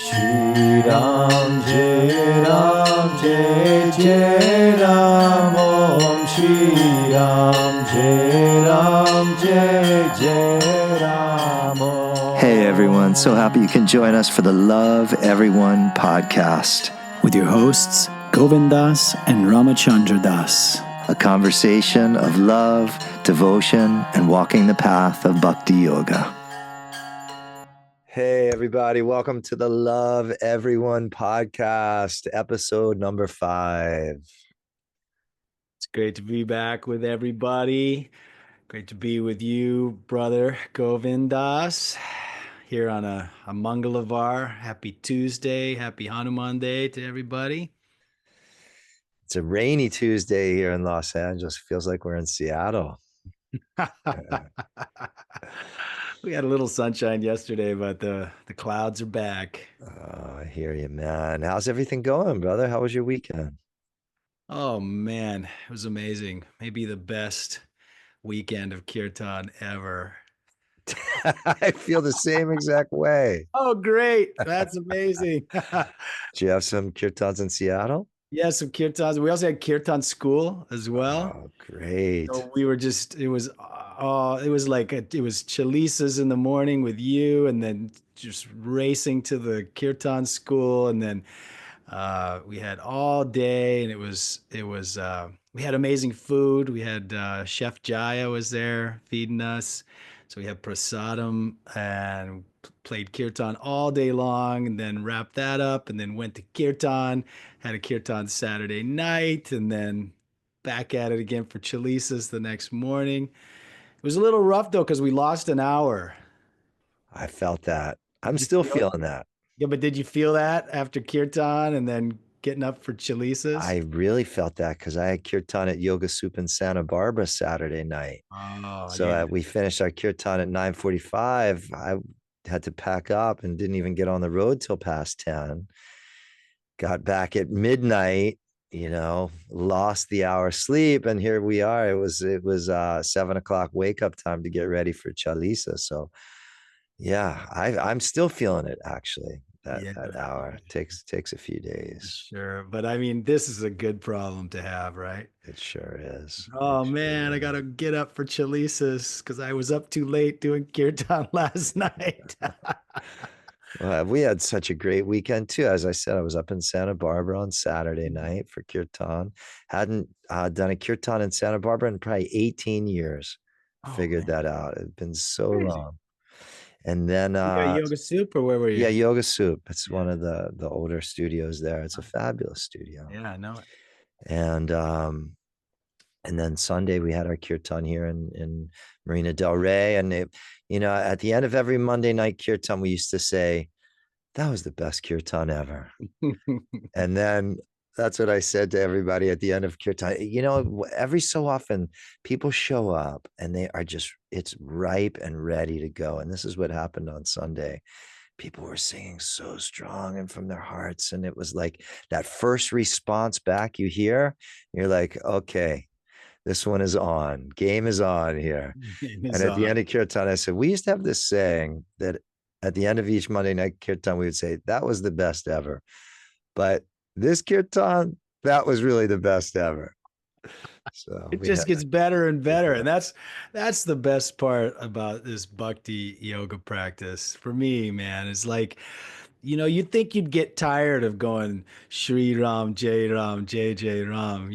Shri Ram Jai Ram Jai Jai Ram Om Shri Ram Jai Ram Jai Jai Ram Om. Hey everyone, so happy you can join us for the Love Everyone podcast with your hosts Govind Das and Rama Chandra Das. A conversation of love, devotion, and walking the path of Bhakti Yoga. Hey everybody, welcome to the Love Everyone podcast, episode number 5. It's great to be back with everybody. Great to be with you, brother Govind Das, here on a Mangalavar. Happy Tuesday, happy Hanuman Day to everybody. It's a rainy Tuesday here in Los Angeles. Feels like we're in Seattle. We had a little sunshine yesterday, but the clouds are back. Oh, I hear you, man. How's everything going, brother? How was your weekend? Oh, man, it was amazing. Maybe the best weekend of kirtan ever. I feel the same exact way. Oh, great. That's amazing. Did you have some kirtans in Seattle? Yeah, some kirtans. We also had kirtan school as well. Oh, great. So we were just, it was chalisas in the morning with you, and then just racing to the kirtan school. And then we had all day, and we had amazing food. We had Chef Jaya was there feeding us. So we had prasadam and played kirtan all day long, and then wrapped that up, and then went to kirtan, had a kirtan Saturday night, and then back at it again for chalisas the next morning. It was a little rough though, because we lost an hour. I felt that. I'm still feeling that. Yeah, but did you feel that after kirtan and then getting up for chalisas? I really felt that because I had kirtan at Yoga Soup in Santa Barbara Saturday night. Oh, So yeah. we finished our kirtan at 9:45. I had to pack up and didn't even get on the road till past 10. Got back at midnight, lost the hour sleep, and here we are. It was 7 o'clock wake up time to get ready for Chalisa. So yeah, I'm still feeling it actually. That hour takes a few days. Sure. But I mean, this is a good problem to have, right? It sure is. Oh man, I gotta get up for chalisas because I was up too late doing kirtan last night. Well, we had such a great weekend too. As I said, I was up in Santa Barbara on Saturday night for kirtan. Hadn't done a kirtan in Santa Barbara in probably 18 years. Figured that out. It's been so long. And then Yoga Soup, or where were you? Yeah, Yoga Soup. It's one of the older studios there. It's a fabulous studio. Yeah, I know it. And then Sunday we had our kirtan here in Marina Del Rey. And at the end of every Monday night kirtan, we used to say, that was the best kirtan ever. And then that's what I said to everybody at the end of kirtan. Every so often people show up and it's ripe and ready to go. And this is what happened on Sunday. People were singing so strong and from their hearts. And it was like that first response back you hear, you're like, okay, this one is on. Game is on here. And at the end of kirtan, I said, we used to have this saying that at the end of each Monday night kirtan, we would say, that was the best ever. But this kirtan, that was really the best ever. So it just gets better and better. And that's the best part about this Bhakti Yoga practice for me, man. It's like, you'd think you'd get tired of going Shri Ram, Jai Ram, Jai Jai Ram,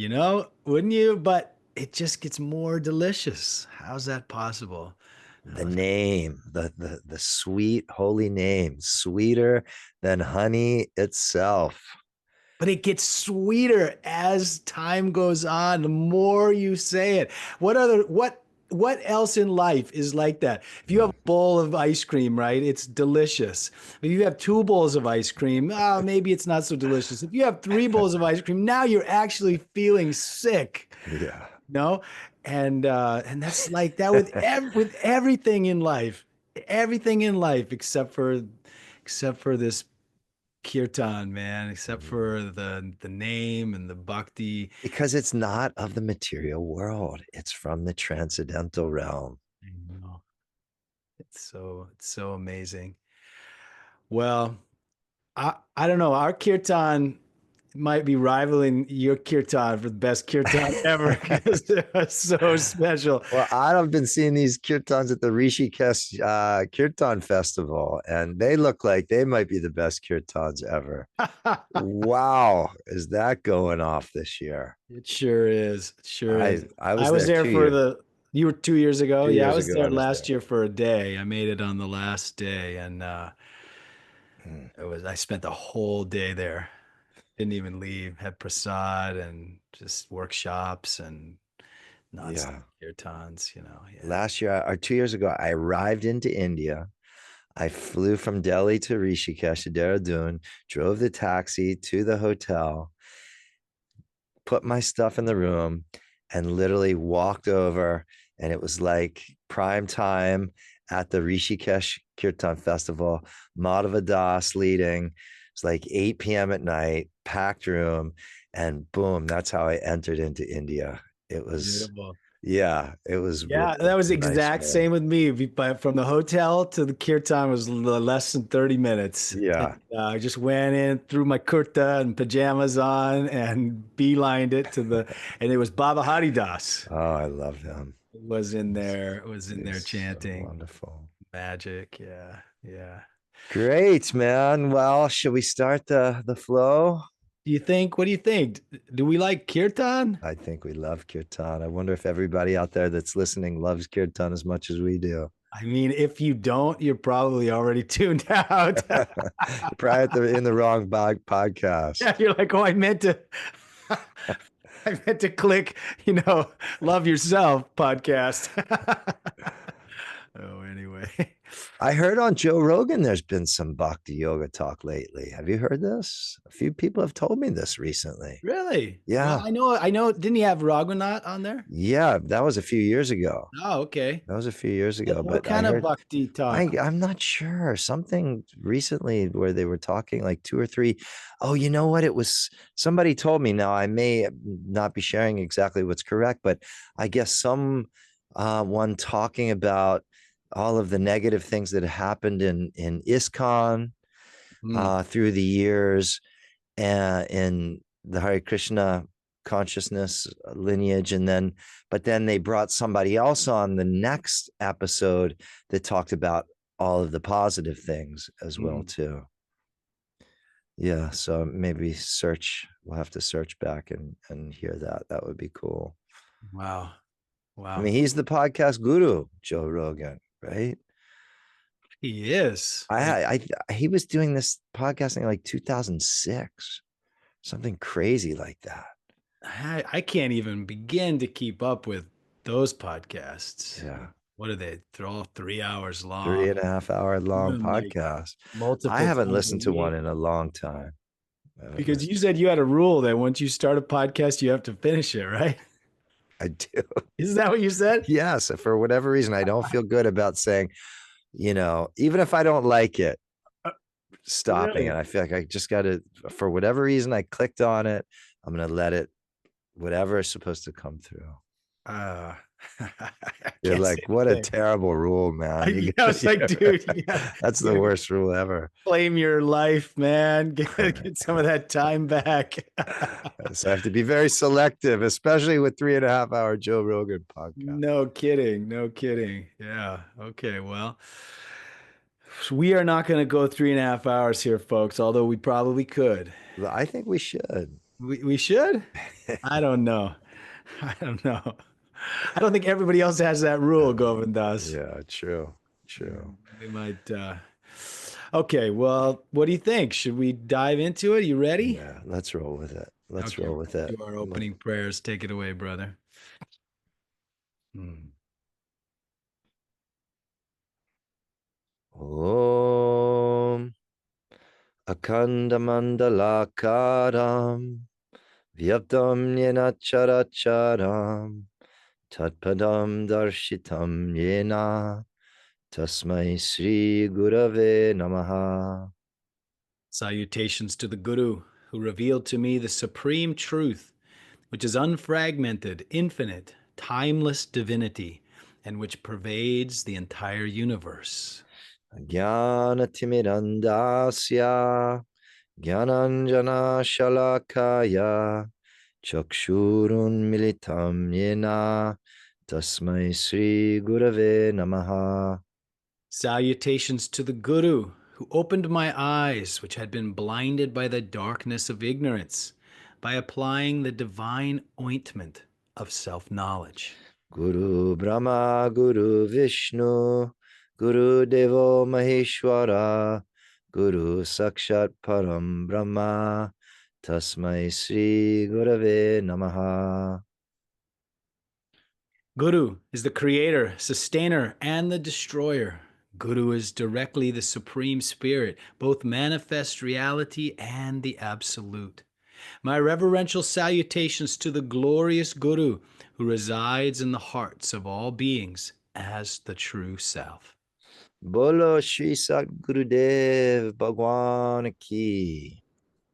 wouldn't you? But it just gets more delicious. How's that possible? The name, the sweet, holy name, sweeter than honey itself. But it gets sweeter as time goes on. The more you say it, what else in life is like that? If you have a bowl of ice cream, right, it's delicious. If you have 2 bowls of ice cream, maybe it's not so delicious. If you have 3 bowls of ice cream, now you're actually feeling sick. Yeah. No, and that's like that with everything in life, except for this kirtan, man, except for the name and the bhakti. Because it's not of the material world. It's from the transcendental realm. I know. It's so amazing. Well, I don't know. Our kirtan might be rivaling your kirtan for the best kirtan ever because it was so special. Well, I've been seeing these kirtans at the Rishikesh Kirtan Festival, and they look like they might be the best kirtans ever. Wow, is that going off this year? It sure is. It sure is. I I was was there there for you were 2 years ago. two Yeah, I years was ago. I there was last there. year for a day. I made it on the last day and Mm, I spent the whole day there. Didn't even leave. Had prasad and just workshops and nonstop yeah. kirtans, Yeah. Last year or 2 years ago, I arrived into India. I flew from Delhi to Rishikesh to Dehradun, drove the taxi to the hotel, put my stuff in the room, and literally walked over. And it was like prime time at the Rishikesh Kirtan Festival. Madhava Das leading. It's like 8 p.m. at night, packed room, and boom, that's how I entered into India. It was, Beautiful. yeah, it was Yeah, a that was nice exact way. same with me. But from the hotel to the kirtan was less than 30 minutes. Yeah. And, I just went in, threw my kurta and pajamas on, and beelined it and it was Baba Haridas Oh, I love him. was in there He's so chanting wonderful. magic. Yeah, yeah. Great, man. Well, should we start the flow? What do you think? Do we like kirtan? I think we love kirtan. I wonder if everybody out there that's listening loves kirtan as much as we do. I mean, if you don't, you're probably already tuned out. You're probably in the wrong podcast. Yeah, you're like, oh, I meant to. I meant to click, love yourself podcast. Oh, anyway. I heard on Joe Rogan there's been some Bhakti Yoga talk lately. Have you heard this? A few people have told me this recently. Really? Yeah. Well, I know. Didn't he have Raghunath on there? Yeah, that was a few years ago. Oh, okay. That was a few years ago, What but I kind of heard bhakti talk? I'm not sure. Something recently where they were talking like two or three. Oh, you know what? It was somebody told me. Now I may not be sharing exactly what's correct, but I guess some one talking about all of the negative things that happened in ISKCON Hmm. through the years and in the Hare Krishna consciousness lineage. But then they brought somebody else on the next episode that talked about all of the positive things as well Hmm. too. Yeah, so maybe we'll have to search back and hear that. That would be cool. Wow. I Wow. mean, he's the podcast guru, Joe Rogan, right? He is. He was doing this podcasting like 2006, something crazy like that. I can't even begin to keep up with those podcasts. Yeah. What are they? They're all 3 hours long. 3.5 hour long Even like podcast. I multiple haven't times a listened to one week. in a long time. Because you said you had a rule that once you start a podcast, you have to finish it, right? I do. Is that what you said? Yes. For whatever reason, I don't feel good about saying, even if I don't like it, stopping Really? it. I feel like I just got to, for whatever reason, I clicked on it. I'm going to let it, whatever is supposed to come through. I You're can't like, say what a anything. terrible rule, man. I was like, dude, you That's the gotta worst rule ever. claim your life, man. Get some of that time back. So I have to be very selective, especially with 3.5 hour Joe Rogan podcast. No kidding. No kidding. Yeah. Okay. Well, we are not going to go 3.5 hours here, folks, although we probably could. I think we should. We should? I don't know. I don't know. I don't think everybody else has that rule, Govind does. Yeah, true. True. We might. Okay. Well, what do you think? Should we dive into it? You ready? Yeah, let's roll with it. Let's Okay, roll with it. do our opening prayers. Take it away, brother. Hmm. Om Akandamandalakaram Vyaptam Yena Characharam Tatpadam Darshitam Yena Tasmai Sri Gurave Namaha. Salutations to the Guru, who revealed to me the supreme truth, which is unfragmented, infinite, timeless divinity, and which pervades the entire universe. Jnana Timirandasya Gyananjana Shalakaya Chakshurun Militam Yena Tasmai Sri Gurave Namaha. Salutations to the Guru, who opened my eyes, which had been blinded by the darkness of ignorance, by applying the divine ointment of self-knowledge. Guru Brahma Guru Vishnu Guru Devo Maheshwara Guru Sakshat Param Brahma Tasmai Sri Gurave Namaha. Guru is the creator, sustainer, and the destroyer. Guru is directly the Supreme Spirit, both manifest reality and the Absolute. My reverential salutations to the glorious Guru, who resides in the hearts of all beings as the true self. Bolo Shri Sat Gurudev Bhagwan Ki.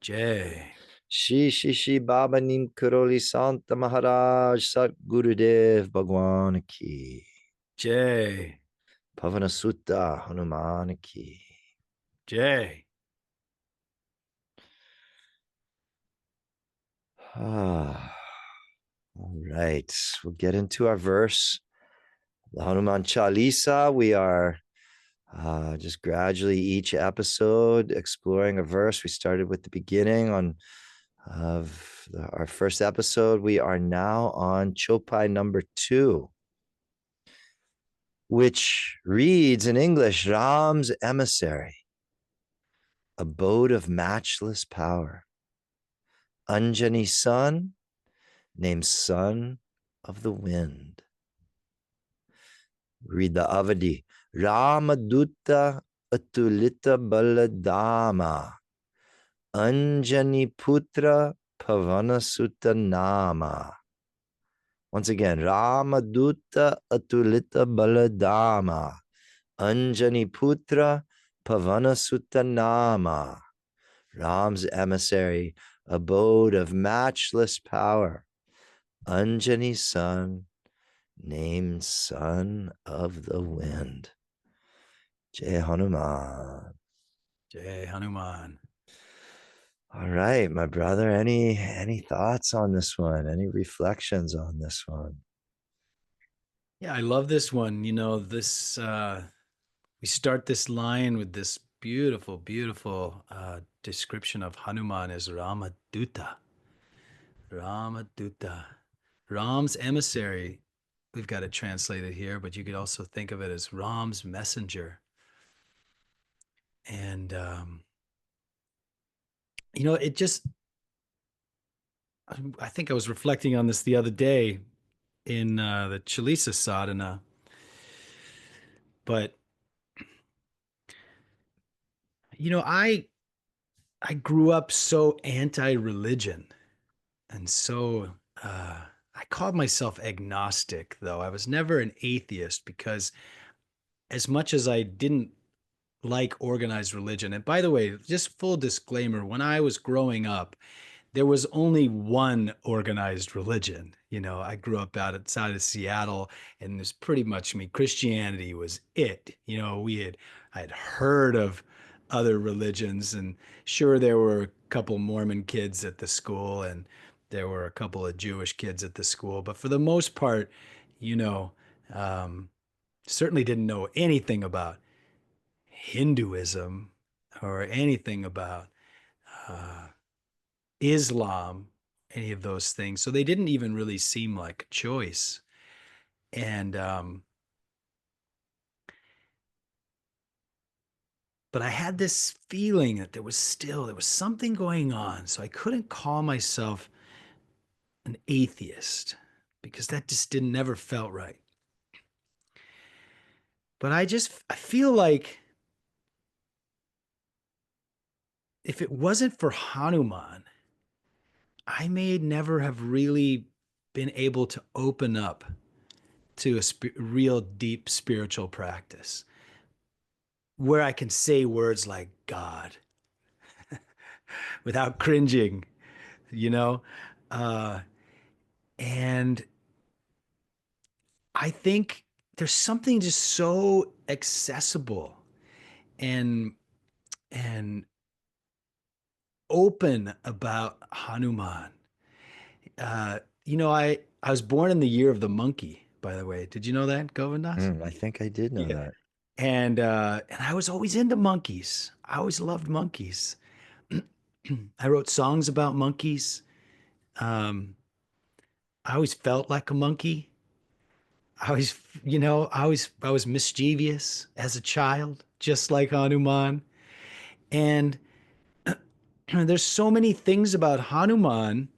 Jai. Shri Baba Neem Karoli Santa Maharaj Sat Gurudev Bhagwan Ki. Jai. Pavana Sutta Hanuman Ki. Jai. All right, we'll get into our verse. The Hanuman Chalisa. We are just gradually each episode exploring a verse. We started with the beginning on our first episode. We are now on Chopai number 2, which reads in English, Ram's emissary, abode of matchless power, Anjani's son, named son of the wind. Read the Avadi. Ramadutta Atulita Baladama Anjani Putra Pavana Sutta Nama. Once again, Ramadutta Atulita Baladama Anjani Putra Pavana Sutta Nama. Ram's emissary, abode of matchless power, Anjani's son, named son of the wind. Jai Hanuman. Jai Hanuman. All right, my brother. Any thoughts on this one? Any reflections on this one? Yeah, I love this one. You know, this we start this line with this beautiful, beautiful description of Hanuman as Ramaduta. Ramaduta. Ram's emissary. We've got it translated here, but you could also think of it as Ram's messenger. And, you know, it just, I think I was reflecting on this the other day in the Chalisa sadhana, but, you know, I grew up so anti-religion and so I called myself agnostic, though. I was never an atheist because as much as I didn't like organized religion, and by the way, just full disclaimer, when I was growing up, there was only one organized religion. You know, I grew up outside of Seattle, and there's pretty much, I mean, Christianity was it. You know, I had heard of other religions, and sure, there were a couple Mormon kids at the school, and there were a couple of Jewish kids at the school, but for the most part, you know, um, certainly didn't know anything about Hinduism or anything about uh, Islam, any of those things. So they didn't even really seem like a choice. And, but I had this feeling that there was something going on. So I couldn't call myself an atheist because that just didn't never felt right. But I feel like if it wasn't for Hanuman, I may never have really been able to open up to a real deep spiritual practice where I can say words like God without cringing, you know? Uh, and I think there's something just so accessible and open about Hanuman. I was born in the year of the monkey, by the way. Did you know that, Govindas? I think I did know Yeah. that. And I was always into monkeys. I always loved monkeys. I wrote songs about monkeys. Um, I always felt like a monkey. I always, I was mischievous as a child, just like Hanuman. And there's so many things about Hanuman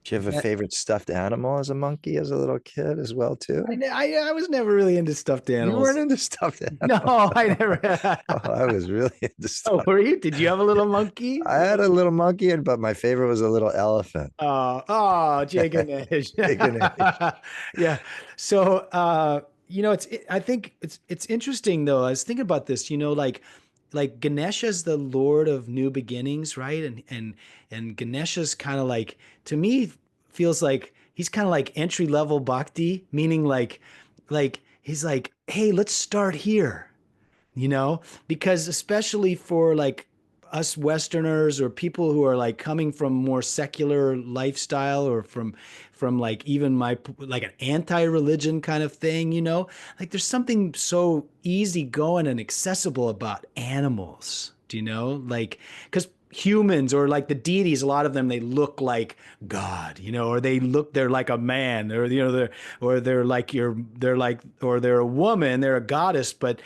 Do you have a that favorite stuffed animal as a monkey as a little kid as well too? I was never really into stuffed You weren't animals. into stuffed No, animals. I never. Oh, I was really into Oh, stuffed. were you? Did you have a little monkey? I had a little monkey, but my favorite was a little elephant. Jake and Edge. Big and Edge. Yeah. So, I think it's interesting though. I was thinking about this, like Ganesha's the Lord of new beginnings, right? And Ganesha's kind of like, to me, feels like he's kind of like entry level bhakti, meaning like he's like, hey, let's start here, because especially for like us Westerners or people who are like coming from more secular lifestyle or from like even like an anti-religion kind of thing, like there's something so easygoing and accessible about animals, like because humans or like the deities, a lot of them, they look like God, or they're like a man, or they're like or they're a woman, they're a goddess, but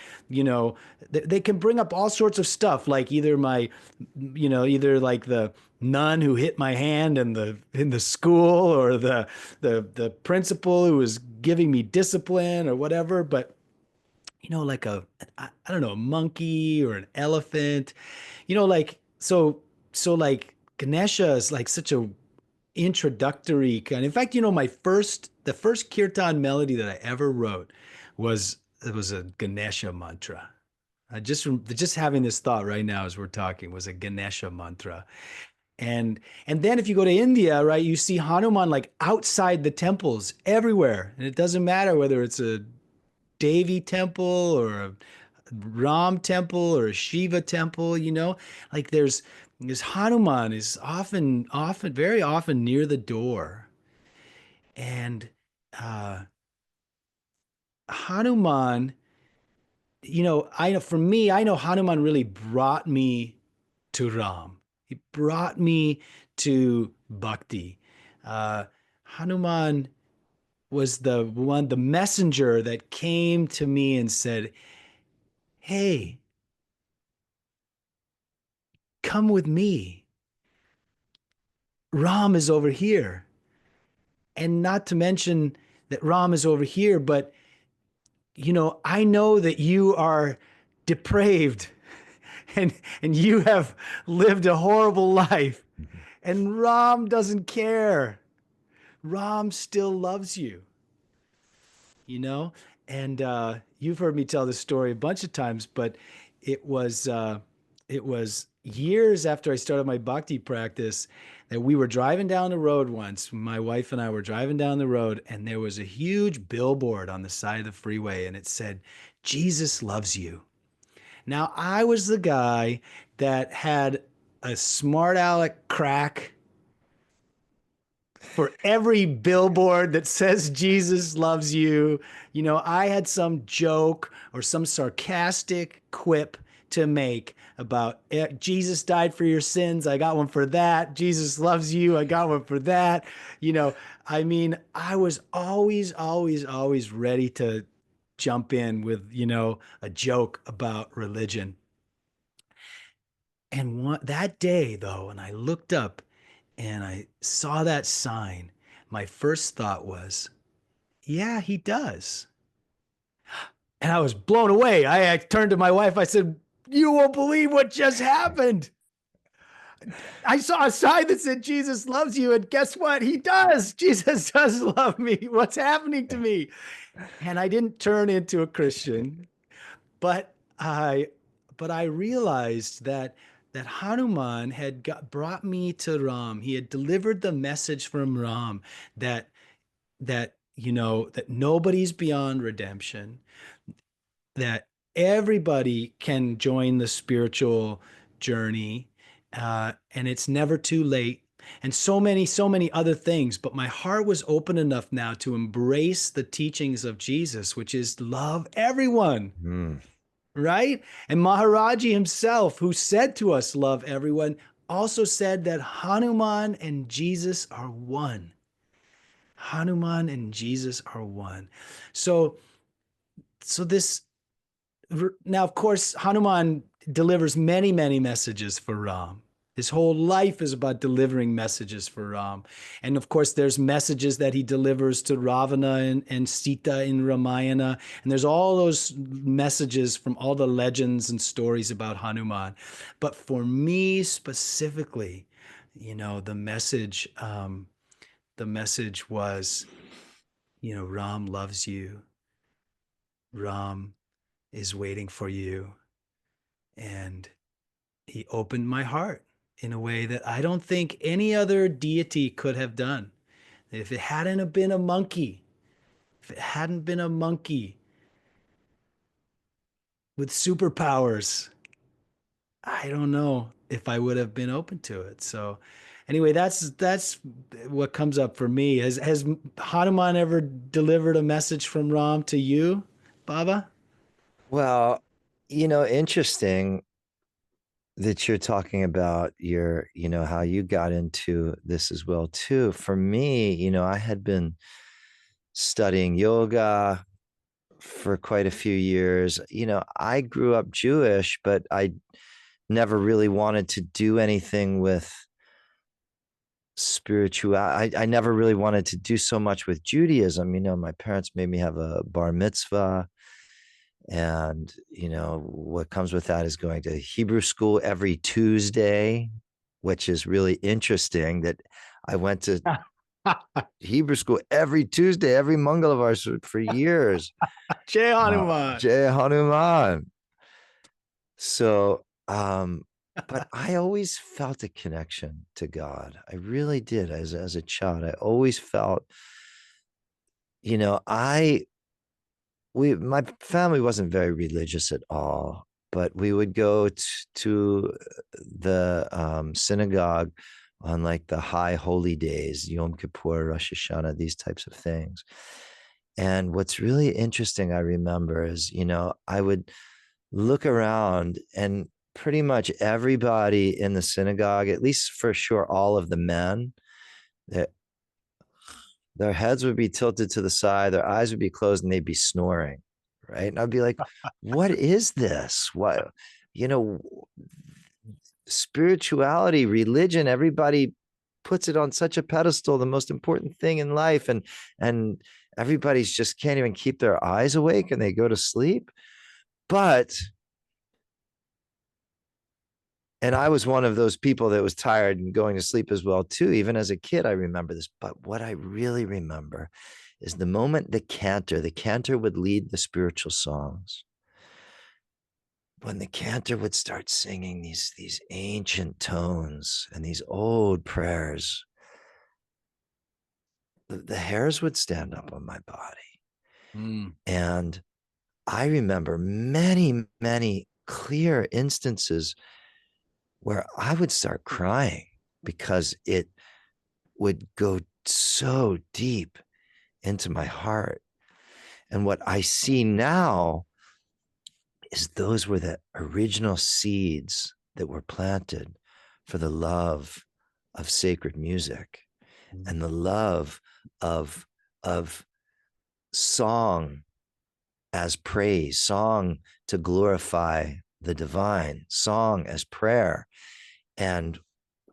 they can bring up all sorts of stuff, like either like the nun who hit my hand in the school, or the principal who was giving me discipline or whatever. But like I don't know, a monkey or an elephant, like so like Ganesha is like such a introductory kind. In fact, the first kirtan melody that I ever wrote was a Ganesha mantra. I just having this thought right now as we're talking was a Ganesha mantra. And then if you go to India, right, you see Hanuman like outside the temples everywhere. And it doesn't matter whether it's a Devi temple or a Ram temple or a Shiva temple, like there's Hanuman is very often near the door. And uh, Hanuman, I know for me, I know Hanuman really brought me to Ram. He brought me to Bhakti. Uh, Hanuman was the messenger that came to me and said, hey, come with me. Ram is over here. And not to mention that Ram is over here, but I know that you are depraved and you have lived a horrible life. And Ram doesn't care. Ram still loves you, you know? And you've heard me tell this story a bunch of times, but it was years after I started my bhakti practice that we were driving down the road once. My wife and I were driving down the road, and there was a huge billboard on the side of the freeway, and it said, "Jesus loves you." Now, I was the guy that had a smart aleck crack for every billboard that says Jesus loves you. I had some joke or some sarcastic quip to make about Jesus died for your sins. I got one for that. Jesus loves you. I got one for that. I mean, I was always, always, always ready to jump in with, a joke about religion. And that day, though, when I looked up and I saw that sign, my first thought was, yeah, he does. And I was blown away. I turned to my wife. I said, you won't believe what just happened. I saw a sign that said, Jesus loves you. And guess what? He does. Jesus does love me. What's happening to me? And I didn't turn into a Christian, but I realized that Hanuman had brought me to Ram. He had delivered the message from Ram that nobody's beyond redemption, that everybody can join the spiritual journey, and it's never too late, and so many other things. But my heart was open enough now to embrace the teachings of Jesus, which is love everyone, Mm. right? And Maharaji himself, who said to us, love everyone, also said that Hanuman and Jesus are one. Hanuman and Jesus are one. So, so this now, of course, Hanuman delivers many messages for Ram. His whole life is about delivering messages for Ram. And of course, there's messages that he delivers to Ravana and Sita in Ramayana. And there's all those messages from all the legends and stories about Hanuman. But for me specifically, the message was, Ram loves you. Ram is waiting for you. And he opened my heart in a way that I don't think any other deity could have done. If it hadn't have been a monkey, if it hadn't been a monkey with superpowers, I don't know if I would have been open to it. So anyway, that's what comes up for me. Has Hanuman ever delivered a message from Ram to you, Baba? Well, interesting that you're talking about how you got into this as well too. For me, I had been studying yoga for quite a few years. I grew up Jewish, but I never really wanted to do anything with spiritual. I never really wanted to do so much with Judaism. My parents made me have a bar mitzvah. And, what comes with that is going to Hebrew school every Tuesday, which is really interesting that I went to Hebrew school every Tuesday, every Mangalavar for years. Jai Hanuman. Jai Hanuman. So, but I always felt a connection to God. I really did. As a child, I always felt, my family wasn't very religious at all, but we would go to the synagogue on like the high holy days, Yom Kippur, Rosh Hashanah, these types of things. And what's really interesting, I remember, is, I would look around and pretty much everybody in the synagogue, at least for sure, all of the men, their heads would be tilted to the side, their eyes would be closed, and they'd be snoring. Right. And I'd be like, what is this? What, spirituality, religion, everybody puts it on such a pedestal, the most important thing in life. And everybody's just can't even keep their eyes awake and they go to sleep. And I was one of those people that was tired and going to sleep as well, too. Even as a kid, I remember this. But what I really remember is the moment the cantor would lead the spiritual songs. When the cantor would start singing these ancient tones and these old prayers, the hairs would stand up on my body. Mm. And I remember many clear instances where I would start crying because it would go so deep into my heart. And what I see now is those were the original seeds that were planted for the love of sacred music and the love of song as praise, song to glorify the divine, song as prayer. And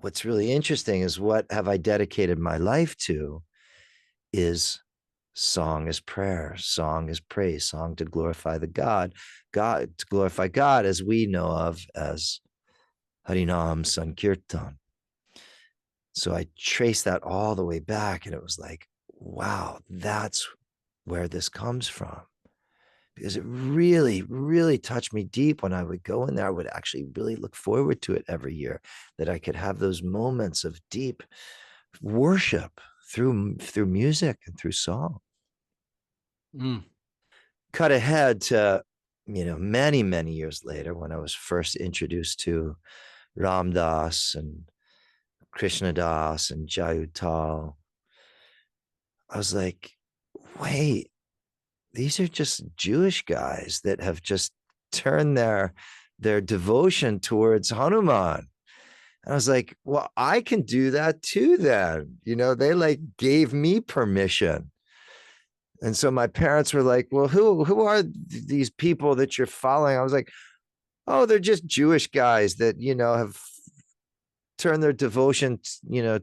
what's really interesting is what have I dedicated my life to is song as prayer, song as praise, song to glorify God to glorify God as we know of as Harinam Sankirtan. So I traced that all the way back and it was like, wow, that's where this comes from. Because it really touched me deep when I would go in there. I would actually really look forward to it every year, that I could have those moments of deep worship through music and through song. Mm. Cut ahead to, many years later when I was first introduced to Ram Das and Krishna Das and Jayutal. I was like, wait, these are just Jewish guys that have just turned their devotion towards Hanuman. And I was like, well, I can do that too then. They like gave me permission. And so my parents were like, well, who are these people that you're following? I was like, oh, they're just Jewish guys that, have turned their devotion,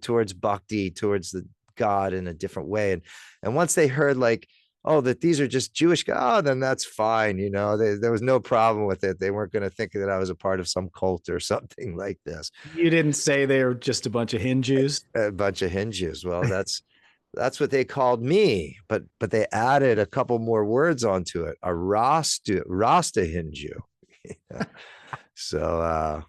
towards bhakti, towards the God in a different way. And once they heard like, oh, that these are just Jewish guys, oh, then that's fine. There was no problem with it. They weren't going to think that I was a part of some cult or something like this. You didn't say they were just a bunch of Hindus? A bunch of Hindus. Well, that's what they called me, but they added a couple more words onto it. A Rasta Hindu. So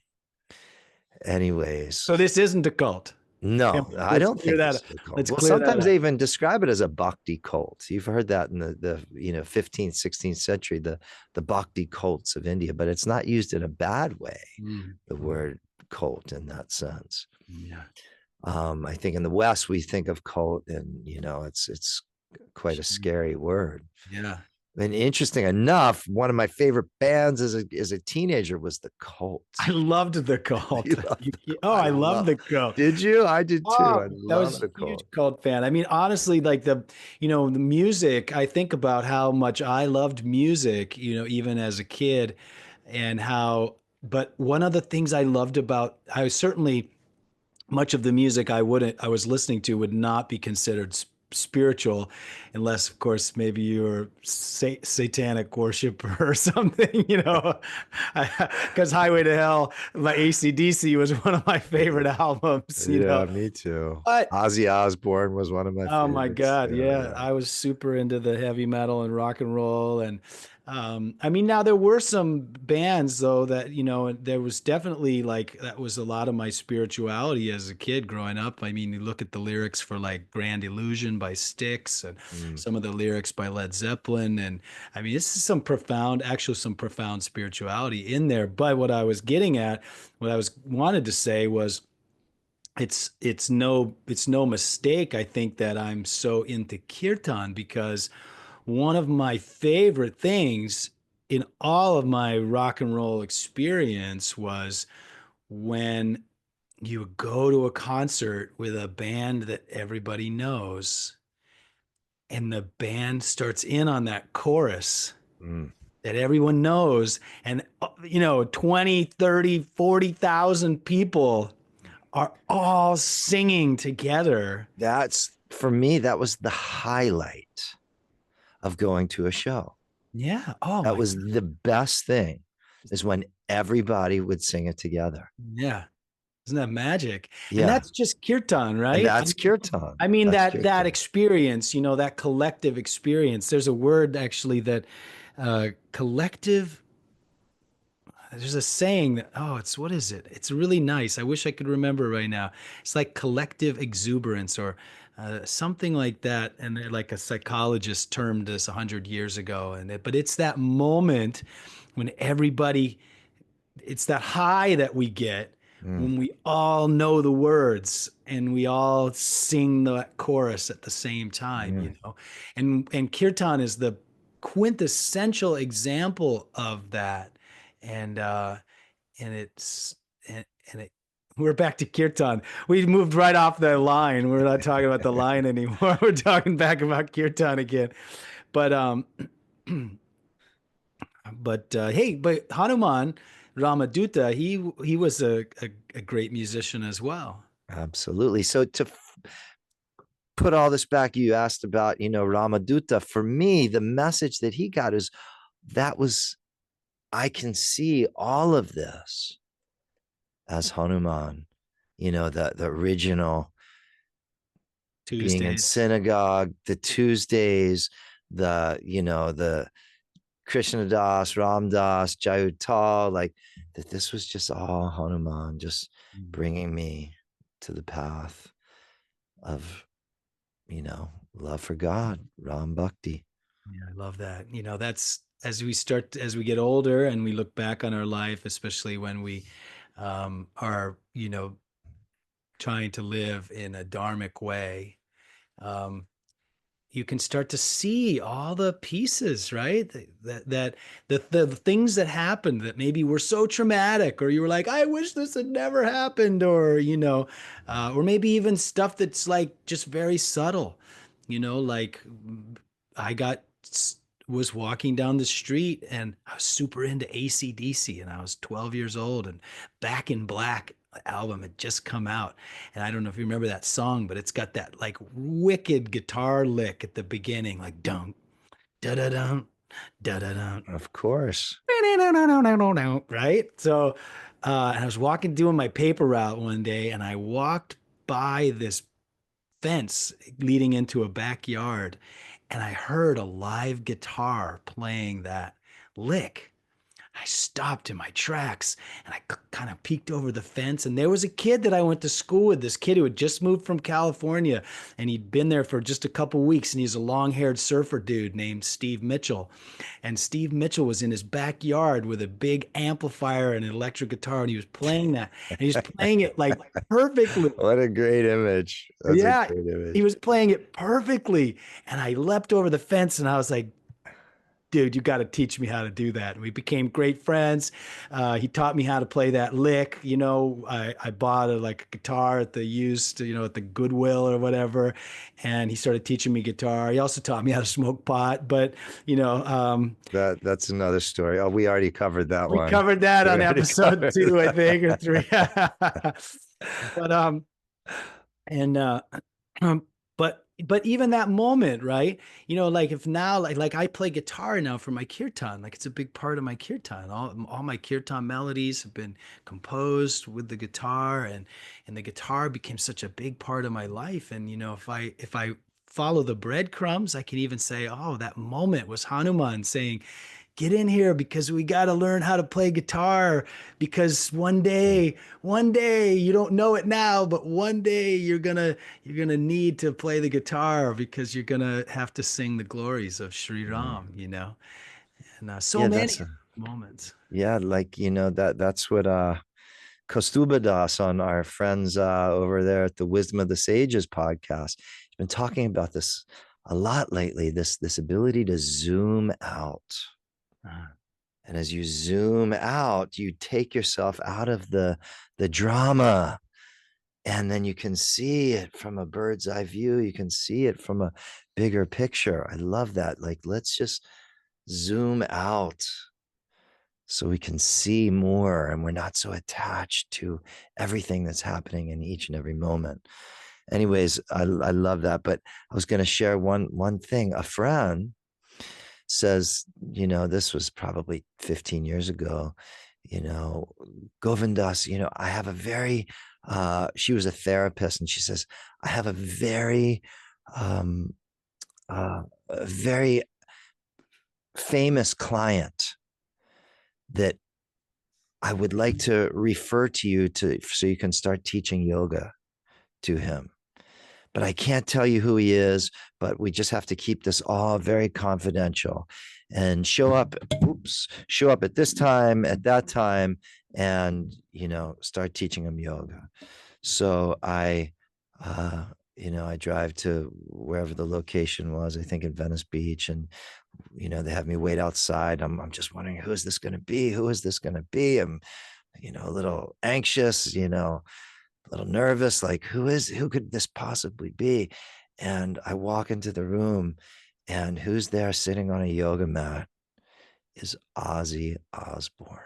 anyways. So this isn't a cult. No, I don't think that. Well, sometimes they even describe it as a bhakti cult. You've heard that in the 15th, 16th century, the bhakti cults of India, but it's not used in a bad way. The word cult in that sense. Yeah. I think in the West we think of cult, and it's quite a scary word. Yeah. And interesting enough, one of my favorite bands as a teenager was the Cult. I loved the Cult. I loved the Cult. Did you? I did too. I was a huge Cult fan. I mean, honestly, like the music, I think about how much I loved music, even as a kid, and but one of the things I loved about, I was certainly, much of the music I was listening to would not be considered spiritual, unless of course maybe you're satanic worshiper or something, because Highway to Hell by AC/DC was one of my favorite albums. Me too. But Ozzy Osbourne was one of my favorites. Oh my God, yeah. I was super into the heavy metal and rock and roll. And I mean, now there were some bands though that, there was definitely like, that was a lot of my spirituality as a kid growing up. I mean, you look at the lyrics for like Grand Illusion by Styx and some of the lyrics by Led Zeppelin. And I mean, this is some profound spirituality in there. But what I was getting at, what I wanted to say was, it's no mistake, I think, that I'm so into kirtan, because one of my favorite things in all of my rock and roll experience was when you go to a concert with a band that everybody knows, and the band starts in on that chorus that everyone knows, and 20, 30, 40,000 people are all singing together. That's, for me, that was the highlight of going to a show. Yeah. Oh, that was the best thing, is when everybody would sing it together. Yeah. Isn't that magic? Yeah. And that's just kirtan, right? And that's kirtan. I mean, that experience, that collective experience. There's a word actually that collective. There's a saying that, what is it? It's really nice. I wish I could remember right now. It's like collective exuberance or something like that. And like a psychologist termed this 100 years ago. But it's that moment when everybody, it's that high that we get when we all know the words and we all sing the chorus at the same time, and kirtan is the quintessential example of that. And we're back to kirtan. We moved right off the line. We're not talking about the line anymore. We're talking back about kirtan again. But hey, but Hanuman Ramaduta, he was a great musician as well. Absolutely. So to put all this back, you asked about, Ramaduta. For me, the message that he got is I can see all of this as Hanuman, the original Tuesdays. Being in synagogue, the Tuesdays, the Krishna Das, Ram Das, Jayutal, like that. This was just all Hanuman, just bringing me to the path of, love for God, Ram Bhakti. Yeah, I love that. That's as we get older and we look back on our life, especially when we are, trying to live in a dharmic way, um, you can start to see all the pieces, right? The things that happened that maybe were so traumatic, or you were like, I wish this had never happened, or maybe even stuff that's like just very subtle, like I got was walking down the street and I was super into AC/DC, and I was 12 years old, and Back in Black album had just come out. And I don't know if you remember that song, but it's got that like wicked guitar lick at the beginning, like dun da da dun da da dun, Of course. right? So, and I was walking doing my paper route one day, and I walked by this fence leading into a backyard, and I heard a live guitar playing that lick. I stopped in my tracks, and I kind of peeked over the fence, and there was a kid that I went to school with, this kid who had just moved from California, and he'd been there for just a couple weeks, and he's a long-haired surfer dude named Steve Mitchell. And Steve Mitchell was in his backyard with a big amplifier and an electric guitar, and he was playing that, and he was playing it like perfectly. What a great image. That's a Yeah, great image. he was playing it perfectly. And I leapt over the fence, and I was like, dude, you got to teach me how to do that. And we became great friends. He taught me how to play that lick. I bought like a guitar at the used, at the Goodwill or whatever. And he started teaching me guitar. He also taught me how to smoke pot, but That's another story. Oh, we already covered that we one. covered that We on already episode covered 2, I that. think, or 3. But, and, but even that moment, right? Like if now, like I play guitar now for my kirtan, like it's a big part of my kirtan. All my kirtan melodies have been composed with the guitar, and the guitar became such a big part of my life. And if I follow the breadcrumbs, I can even say, oh, that moment was Hanuman saying, get in here because we got to learn how to play guitar, because one day you don't know it now, but one day you're gonna need to play the guitar, because you're gonna have to sing the glories of Sri Ram, and so Yeah, many moments. like that's what Kaustubha Das, on our friends over there at the Wisdom of the Sages podcast, he's been talking about this a lot lately, this ability to zoom out. And as you zoom out, you take yourself out of the drama, and then you can see it from a bird's eye view. You can see it from a bigger picture. I love that. Like, let's just zoom out so we can see more, and we're not so attached to everything that's happening in each and every moment. Anyways, I love that. But I was going to share one thing. A friend says, this was probably 15 years ago, Govind Das, I have a very, she was a therapist, and she says, I have a very, a very famous client that I would like to refer to you to, so you can start teaching yoga to him. But I can't tell you who he is, but we just have to keep this all very confidential, and show up at this time, at that time, and, start teaching him yoga. So I drive to wherever the location was, I think in Venice Beach, and, they have me wait outside. I'm just wondering, who is this going to be? Who is this going to be? I'm, a little anxious, a little nervous, like, who could this possibly be? And I walk into the room, and who's there sitting on a yoga mat is Ozzy Osbourne.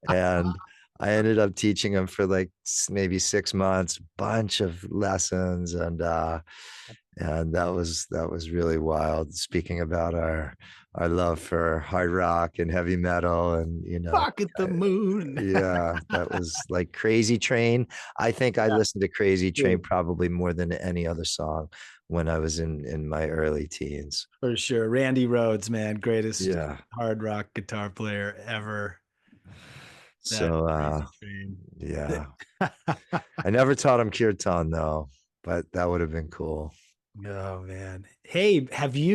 And I ended up teaching him for like maybe 6 months, bunch of lessons, and that was really wild. Speaking about our love for hard rock and heavy metal, and Rock at the moon. yeah, that was like Crazy Train. I think I listened to Crazy Train Dude, probably more than any other song when I was in my early teens. for sure. Randy Rhoads, man, greatest Yeah. hard rock guitar player ever. That So Crazy Train. yeah. I never taught him kirtan though, but that would have been cool. Oh man. Hey,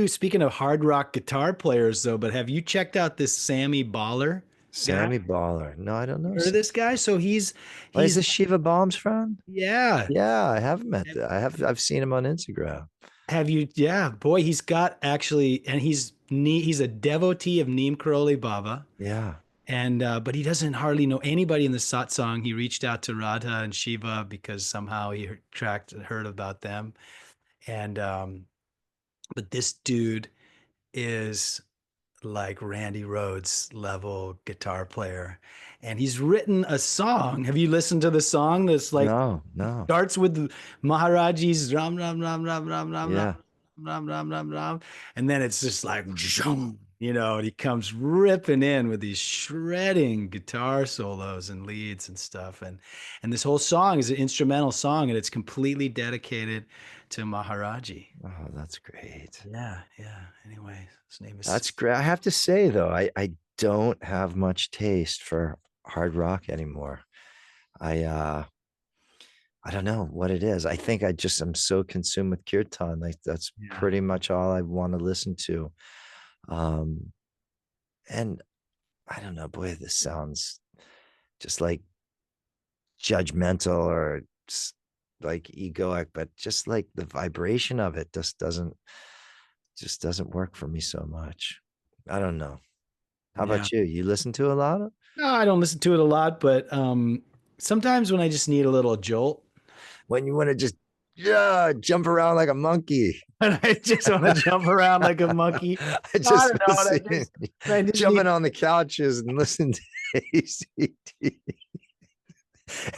speaking of hard rock guitar players though, but have you checked out this Sammy Baller guy. Sammy Baller. No, I don't know. Heard of this guy? So Oh, is he's this Shiva Bomb's friend? yeah. Yeah, I have met that. I've seen him on Instagram. Have you? Yeah, boy, he's got actually, and he's a devotee of Neem Karoli Baba, Yeah. and but he doesn't hardly know anybody in the satsang. He reached out to Radha and Shiva because somehow he heard about them, and but this dude is like Randy Rhoads level guitar player, and he's written a song. Have you listened to the song that's like No, no. starts with Maharaji's Ram Ram Ram Ram Ram Ram Ram Yeah. Ram Ram Ram Ram, and then it's just like, and he comes ripping in with these shredding guitar solos and leads and stuff, and this whole song is an instrumental song, and it's completely dedicated to Maharaji. Oh, that's great. Yeah, yeah. Anyway, his name is That's great. I have to say though, I don't have much taste for hard rock anymore. I I don't know what it is. I think I just am so consumed with kirtan. Like that's yeah, pretty much all I want to listen to. Um, and I don't know, boy, this sounds just like judgmental or like egoic, but just like the vibration of it just doesn't work for me so much. I don't know. How yeah. about you? You listen to a lot of No, I don't listen to it a lot, but sometimes when I just need a little jolt, when you want to just jump around like a monkey. and I just want to jump around like a monkey. I I just don't know. was seeing I just jumping need. on the couches and listening to ACT.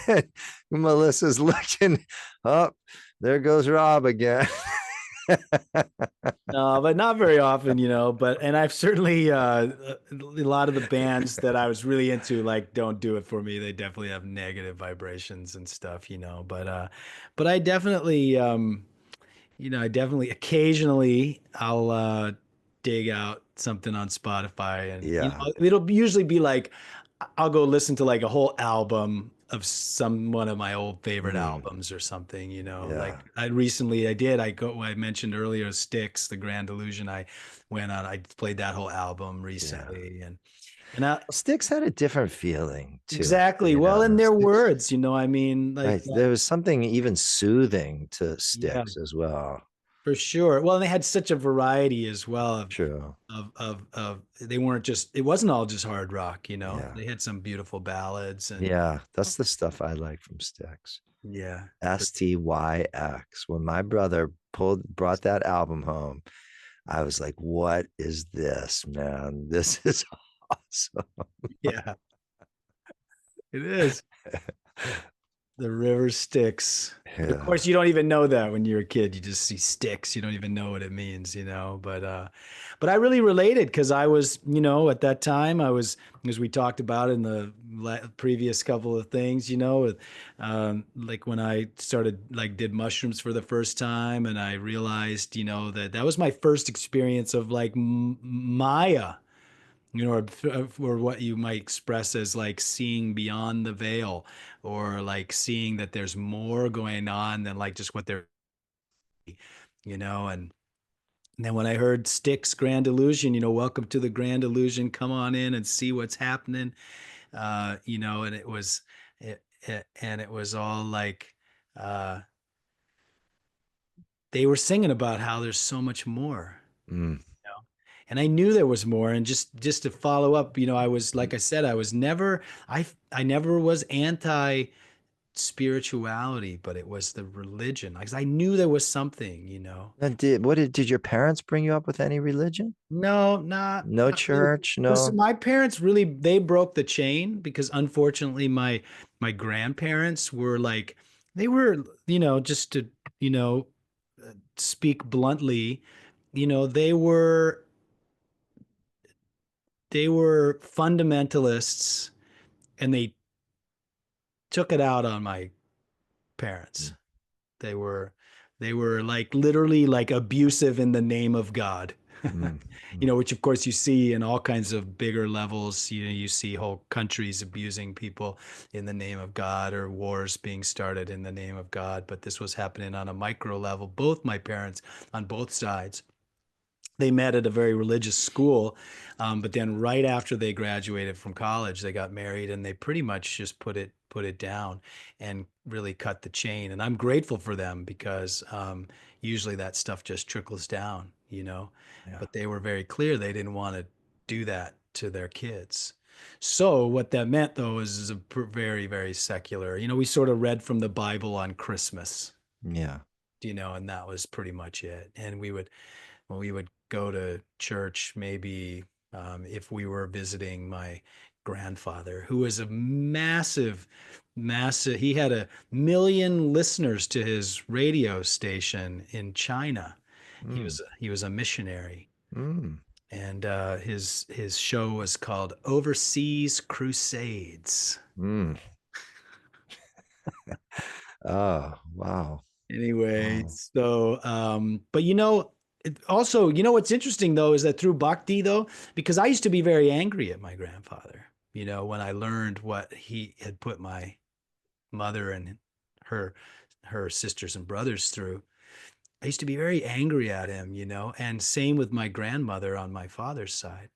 And Melissa's looking up. There goes Rob again. No, but not very often, But and I've certainly a lot of the bands that I was really into, like, don't do it for me. They definitely have negative vibrations and stuff, but I definitely I definitely occasionally I'll dig out something on Spotify, and Yeah. it'll usually be like I'll go listen to like a whole album of some one of my old favorite Mm, albums or something, like yeah. I mentioned earlier Styx, The Grand Illusion. I played that whole album Yeah. recently, and Sticks had a different feeling to it, exactly, well, in their Sticks, words, I mean, like, right. There was something even soothing to yeah. Sticks as well. For sure. Well, and they had such a variety as well True. of they weren't just it wasn't all just hard rock, Yeah. They had some beautiful ballads and Yeah. That's the stuff I like from Sticks. yeah. STYX. When my brother brought that album home, I was like, what is this, man? This is awesome. Yeah, it is. The river Styx. But of Yeah. course you don't even know that when you're a kid. You just see Styx. You don't even know what it means, but I really related because I was, at that time I was, as we talked about in the previous couple of things, like when I started like did mushrooms for the first time, and I realized, that was my first experience of like Maya, or what you might express as like seeing beyond the veil, or like seeing that there's more going on than like just what they're, and then when I heard Styx Grand Illusion, welcome to the Grand Illusion, come on in and see what's happening, and it was all like, uh, they were singing about how there's so much more, Mm. and I knew there was more. And just to follow up, I was, like I said, I was never, I never was anti spirituality, but it was the religion. Like I knew there was something. And did your parents bring you up with any religion? No, not No really. church, Listen, no. my parents really, they broke the chain because unfortunately my grandparents were like, they were, just to, you know, speak bluntly, you know, they were fundamentalists, and they took it out on my parents. Mm, They were like literally like abusive in the name of God. mm, mm. Which of course you see in all kinds of bigger levels. You see whole countries abusing people in the name of God, or wars being started in the name of God. But this was happening on a micro level. Both my parents on both sides they met at a very religious school. But then right after they graduated from college, they got married, and they pretty much just put it down and really cut the chain. And I'm grateful for them, because usually that stuff just trickles down, you know. Yeah. But they were very clear they didn't want to do that to their kids. So what that meant, though, is a very, very secular. You know, we sort of read from the Bible on Christmas, Yeah. you know, and that was pretty much it. And we would go to church, maybe if we were visiting my grandfather, who was a massive, he had 1 million listeners to his radio station in China. Mm. He was a missionary, Mm. and his show was called Overseas Crusades. Mm. Oh, wow. Anyway, Wow. so but you know, also, you know, what's interesting though is that through bhakti though, because I used to be very angry at my grandfather, you know, when I learned what he had put my mother and her her sisters and brothers through. I used to be very angry at him, you know, and same with my grandmother on my father's side.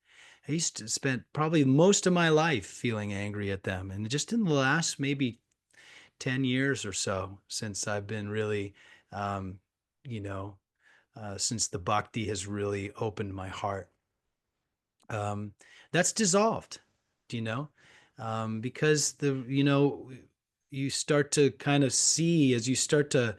I used to spend probably most of my life feeling angry at them, and just in the last maybe 10 years or so, since I've been really, um, you know, since the bhakti has really opened my heart, um, that's dissolved, do you know? Because you know, you start to kind of see, as you start to,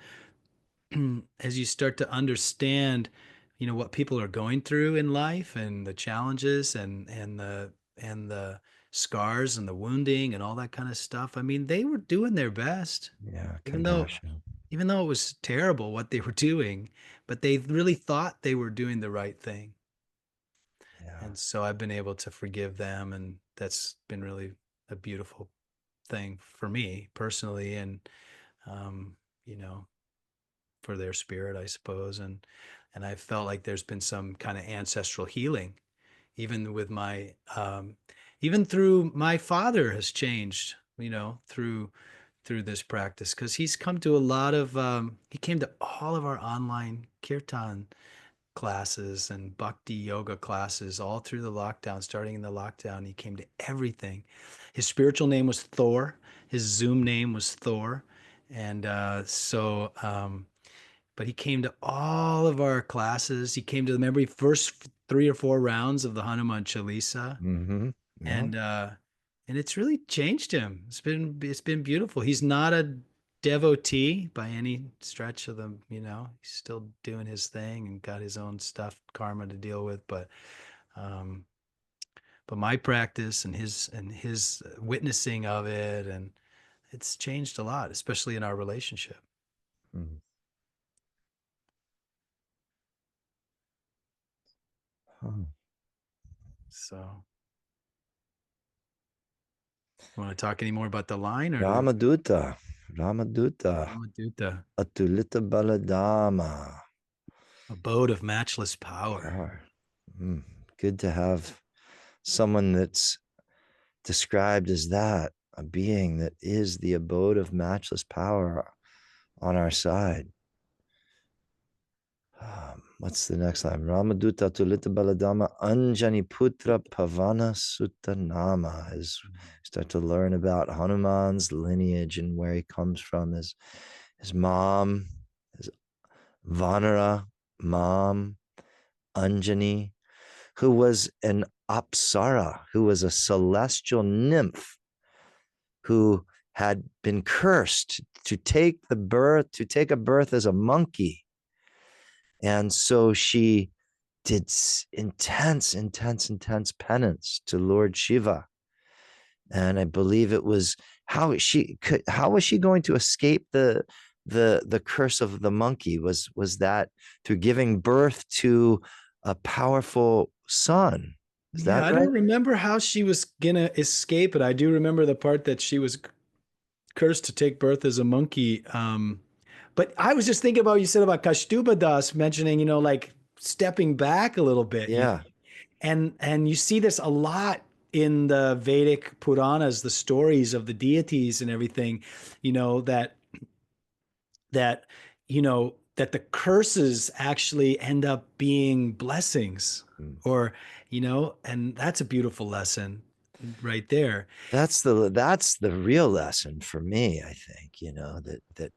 as you start to understand, you know, what people are going through in life, and the challenges, and the scars and the wounding and all that kind of stuff. I mean, they were doing their best, Yeah. even though Compassion. even though it was terrible what they were doing, but they really thought they were doing the right thing. Yeah. And so I've been able to forgive them, and that's been really a beautiful thing for me personally, and um, you know, for their spirit, I suppose. And I felt like there's been some kind of ancestral healing, even with my even through my father has changed, you know, through this practice, because he's come to a lot of he came to all of our online kirtan classes and bhakti yoga classes all through the lockdown. Starting in the lockdown, he came to everything. His spiritual name was Thor. His Zoom name was Thor. And but he came to all of our classes. He came to the every first 3 or 4 rounds of the Hanuman Chalisa, Mm-hmm. Yeah. and it's really changed him. It's been beautiful. He's not a devotee by any stretch of the, you know, he's still doing his thing and got his own stuff, karma to deal with, um but my practice and his witnessing of it, and it's changed a lot, especially in our relationship. Mm. Huh. So, you want to talk any more about the line, or Ramaduta. Ramaduta. Ramadutta, Atulita Baladama. abode of matchless power? Power. Good to have someone that's described as that, a being that is the abode of matchless power on our side. What's the next line? Ramaduta Tulita Baladama Anjani Putra Pavana Sutta Nama. As we start to learn about Hanuman's lineage and where he comes from, his mom, his Vanara mom, Anjani, who was an Apsara, who was a celestial nymph who had been cursed to take a birth as a monkey. And so she did intense penance to Lord Shiva. And I believe it was how was she going to escape the curse of the monkey? Was that through giving birth to a powerful son? Is Yeah, that I right? don't remember how she was gonna escape it. I do remember the part that she was cursed to take birth as a monkey. But I was just thinking about what you said about Kashtuba Das mentioning, you know, like stepping back a little bit, you know, Yeah. and you see this a lot in the Vedic Puranas, the stories of the deities and everything, you know, that that the curses actually end up being blessings, Mm. or, and that's a beautiful lesson right there. That's the real lesson for me, I think, that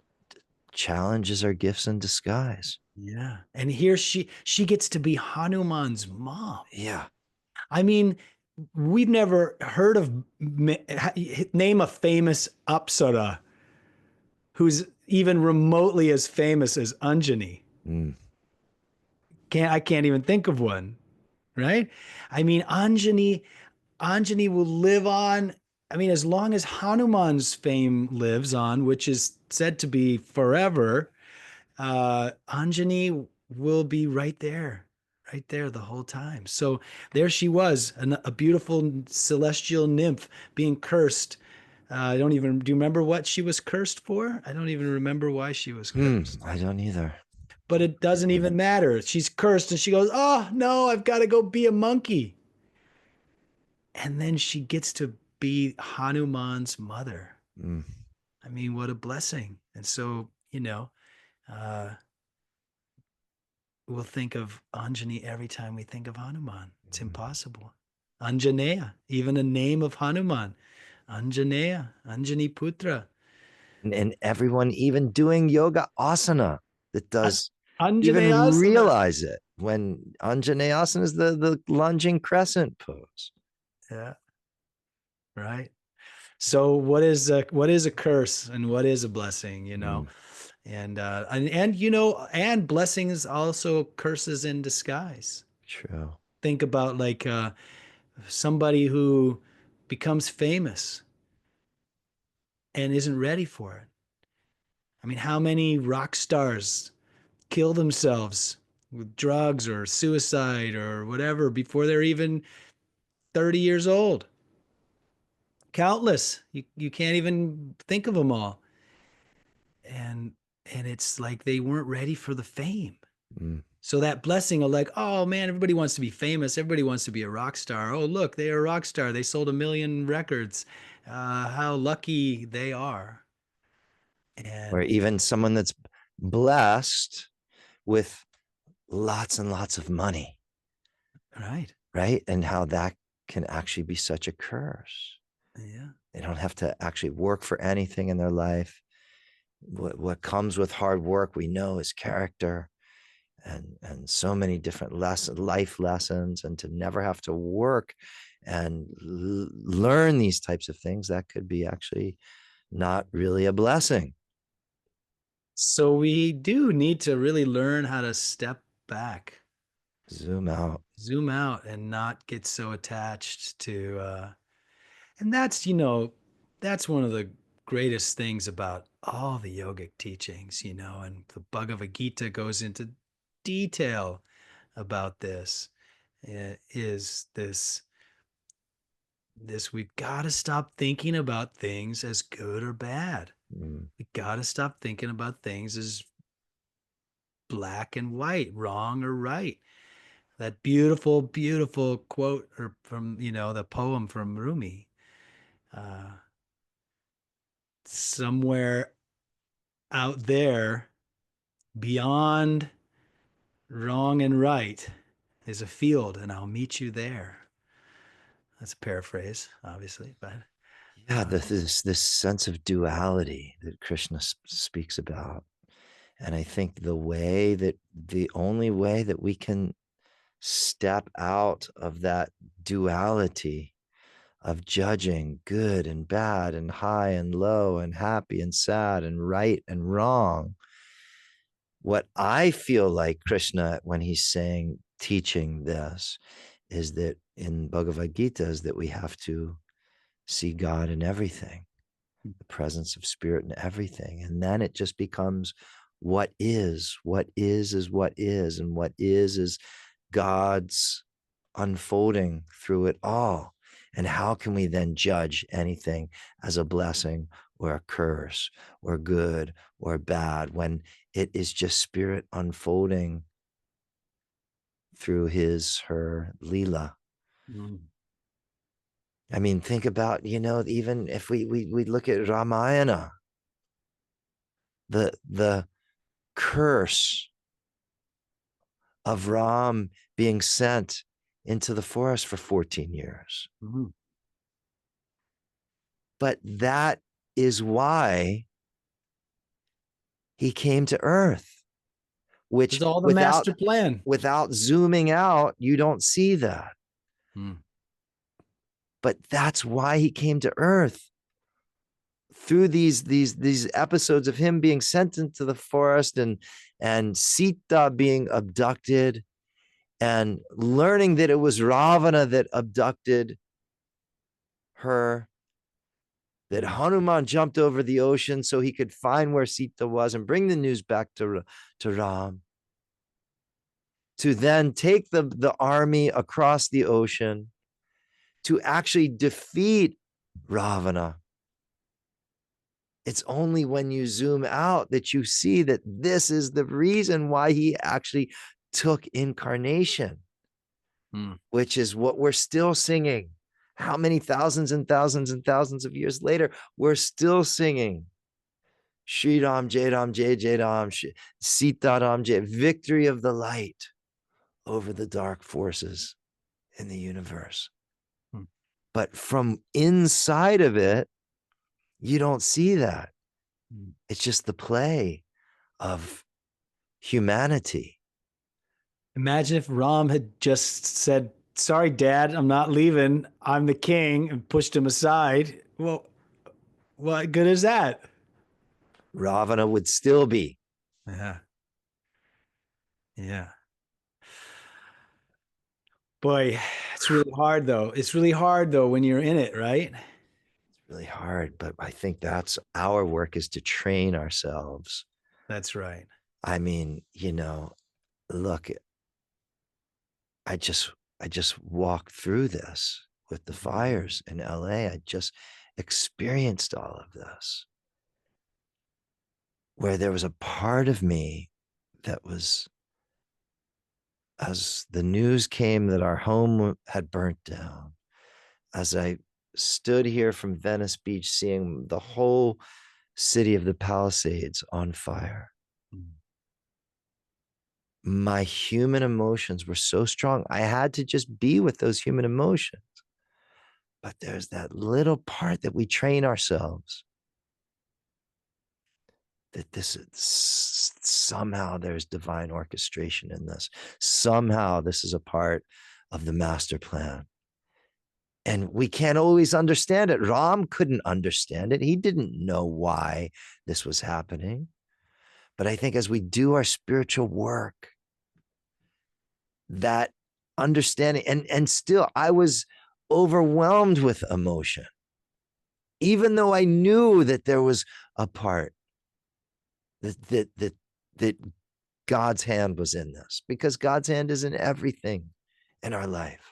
challenges are gifts in disguise. Yeah. And here she gets to be Hanuman's mom. Yeah. I mean, we've never heard of, name a famous Apsara who's even remotely as famous as Anjani. Mm. I can't even think of one, right? I mean, Anjani will live on. I mean, as long as Hanuman's fame lives on, which is said to be forever, Anjani will be right there the whole time. So there she was, a beautiful celestial nymph being cursed. Do you remember what she was cursed for? I don't even remember why she was cursed. I don't either. But it doesn't even matter. She's cursed and she goes, "Oh, no, I've got to go be a monkey." And then she gets to be Hanuman's mother. Mm. I mean, what a blessing. And so, uh, we'll think of Anjani every time we think of Hanuman. It's impossible. Anjaneya, even a name of Hanuman. Anjaneya, Anjani Putra. And everyone even doing yoga asana that does even Anjaneyasana. realize it when Anjaneyasana is the lunging crescent pose. Yeah, right. So what is a curse and what is a blessing, Mm. and blessings also curses in disguise. True. Think about like somebody who becomes famous and isn't ready for it. I mean, how many rock stars kill themselves with drugs or suicide or whatever before they're even 30 years old? Countless. You can't even think of them all. And it's like they weren't ready for the fame. Mm. So that blessing of like, oh man, everybody wants to be famous. Everybody wants to be a rock star. Oh, look, they are a rock star. They sold 1 million records. How lucky they are. Or And even someone that's blessed with lots and lots of money, right. right? And how that can actually be such a curse. Yeah. They don't have to actually work for anything in their life. What comes with hard work, we know, is character and so many different life lessons, and to never have to work and learn these types of things, that could be actually not really a blessing. So we do need to really learn how to step back, Zoom out. and not get so attached to, and that's one of the greatest things about all the yogic teachings, and the Bhagavad Gita goes into detail about this, is this we've got to stop thinking about things as good or bad. Mm. We got to stop thinking about things as black and white, wrong or right. That beautiful, beautiful quote from, the poem from Rumi. Somewhere out there beyond wrong and right is a field, and I'll meet you there. That's a paraphrase, obviously, but Yeah, this sense of duality that Krishna speaks about. And I think the only way that we can step out of that duality of judging good and bad and high and low and happy and sad and right and wrong, what I feel like Krishna, when he's teaching this, is that in Bhagavad Gita, is that we have to see God in everything, the presence of spirit in everything. And then it just becomes what is what is what is. And what is God's unfolding through it all. And how can we then judge anything as a blessing or a curse or good or bad when it is just spirit unfolding through her Leela? mm, I mean, think about, even if we look at Ramayana, the curse of Ram being sent into the forest for 14 years. Mhm. But that is why he came to earth, which It's all the master plan. without zooming out, you don't see that. Mm. But that's why he came to earth. Through these episodes of him being sent into the forest and Sita being abducted and learning that it was Ravana that abducted her, that Hanuman jumped over the ocean so he could find where Sita was and bring the news back to Ram, to then take the army across the ocean to actually defeat Ravana. It's only when you zoom out that you see that this is the reason why he actually took incarnation, which is what we're still singing. How many thousands and thousands and thousands of years later, we're still singing Shri Ram, Jai Ram, Jai Jai Ram, Sita Ram, Jai, victory of the light over the dark forces in the universe. But from inside of it, you don't see that. It's just the play of humanity. Imagine if Ram had just said, "Sorry, Dad, I'm not leaving. I'm the king," and pushed him aside. Well, what good is that? Ravana would still be. Yeah. Yeah. Boy, it's really hard though. It's really hard though when you're in it, right? It's really hard, but I think that's our work, is to train ourselves. That's right. I mean, look, I just walked through this with the fires in LA. I just experienced all of this, where there was a part of me that was, as the news came that our home had burnt down, as I stood here from Venice Beach, seeing the whole city of the Palisades on fire, my human emotions were so strong. I had to just be with those human emotions. But there's that little part that we train ourselves, that this is somehow there's divine orchestration in this. Somehow this is a part of the master plan. And we can't always understand it. Ram couldn't understand it. He didn't know why this was happening. But I think as we do our spiritual work, that understanding, and still I was overwhelmed with emotion, even though I knew that there was a part that God's hand was in this, because God's hand is in everything in our life.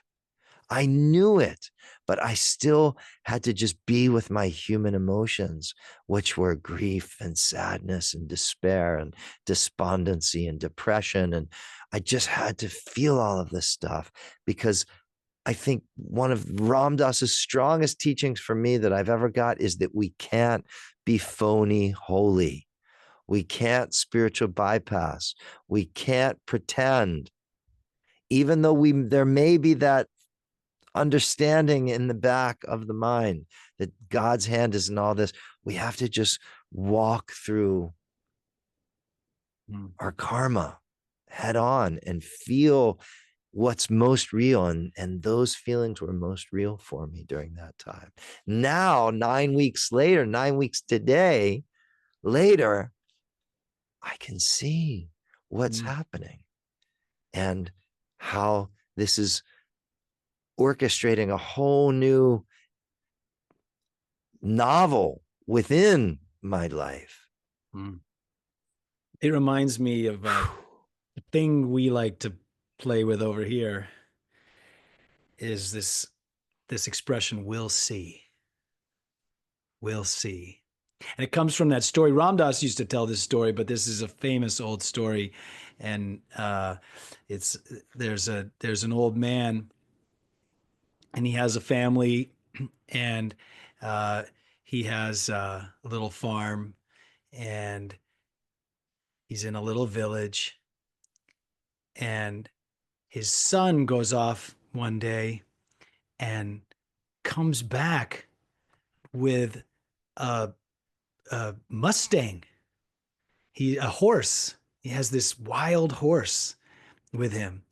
I knew it, but I still had to just be with my human emotions, which were grief and sadness and despair and despondency and depression. And I just had to feel all of this stuff, because I think one of Ram Dass's strongest teachings for me that I've ever got is that we can't be phony holy. We can't spiritual bypass. We can't pretend, even though there may be that understanding in the back of the mind that God's hand is in all this. We have to just walk through our karma head on and feel what's most real. And those feelings were most real for me during that time. Now, 9 weeks later, 9 weeks today later, I can see what's happening and how this is orchestrating a whole new novel within my life. It reminds me of a thing we like to play with over here is this expression, "we'll see." We'll see. And it comes from that story. Ram Dass used to tell this story, but this is a famous old story. And there's an old man, and he has a family, and he has a little farm, and He's in a little village, and his son goes off one day and comes back with a, a Mustang. A horse. He has this wild horse with him.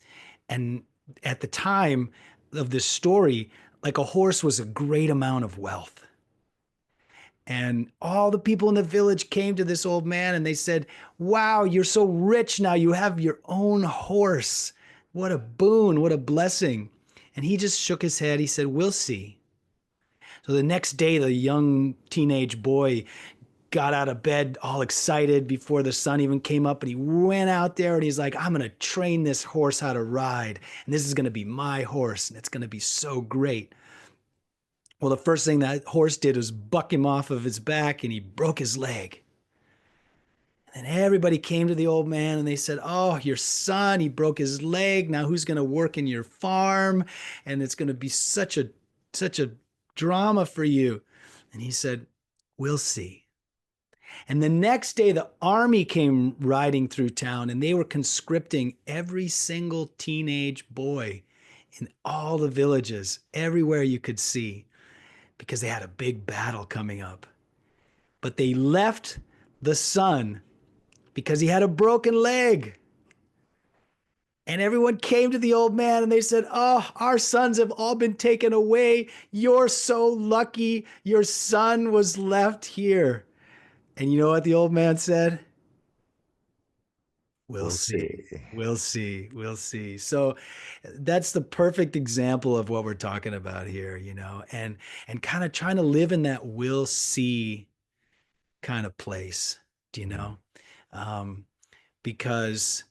And at the time of this story, like a horse was a great amount of wealth. And all the people in the village came to this old man and they said, "Wow, you're so rich now. You have your own horse. What a boon. What a blessing." And he just shook his head. He said, "We'll see." So the next day, the young teenage boy got out of bed all excited before the sun even came up, and he went out there and he's like, "I'm going to train this horse how to ride. And this is going to be my horse. And it's going to be so great." Well, the first thing that horse did was buck him off of his back, and he broke his leg. And everybody came to the old man and they said, "Oh, your son, he broke his leg. Now who's going to work in your farm? And it's going to be such a drama for you." And he said, "We'll see." And the next day, the army came riding through town and they were conscripting every single teenage boy in all the villages, everywhere you could see, because they had a big battle coming up. But they left the son because he had a broken leg. And everyone came to the old man and they said, "Oh, our sons have all been taken away. You're so lucky. Your son was left here." And you know what the old man said? "We'll see. We'll see. We'll see." So that's the perfect example of what we're talking about here, and kind of trying to live in that "we'll see" kind of place, do you know? Um, because,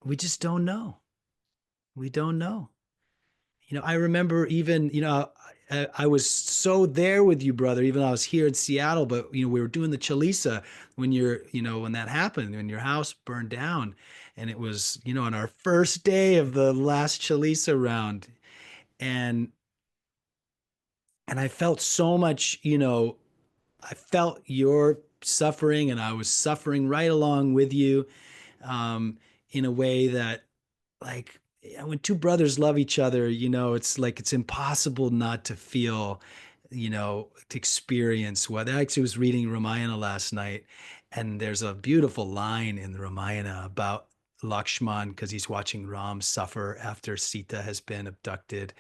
we just don't know. We don't know. I remember even, I was so there with you, brother, even though I was here in Seattle, but, we were doing the Chalisa when that happened, when your house burned down. And it was, on our first day of the last Chalisa round. And I felt so much, I felt your suffering and I was suffering right along with you, in a way that, like, when two brothers love each other, it's like it's impossible not to feel, to experience what. I actually was reading Ramayana last night, and there's a beautiful line in the Ramayana about Lakshman because he's watching Ram suffer after Sita has been abducted,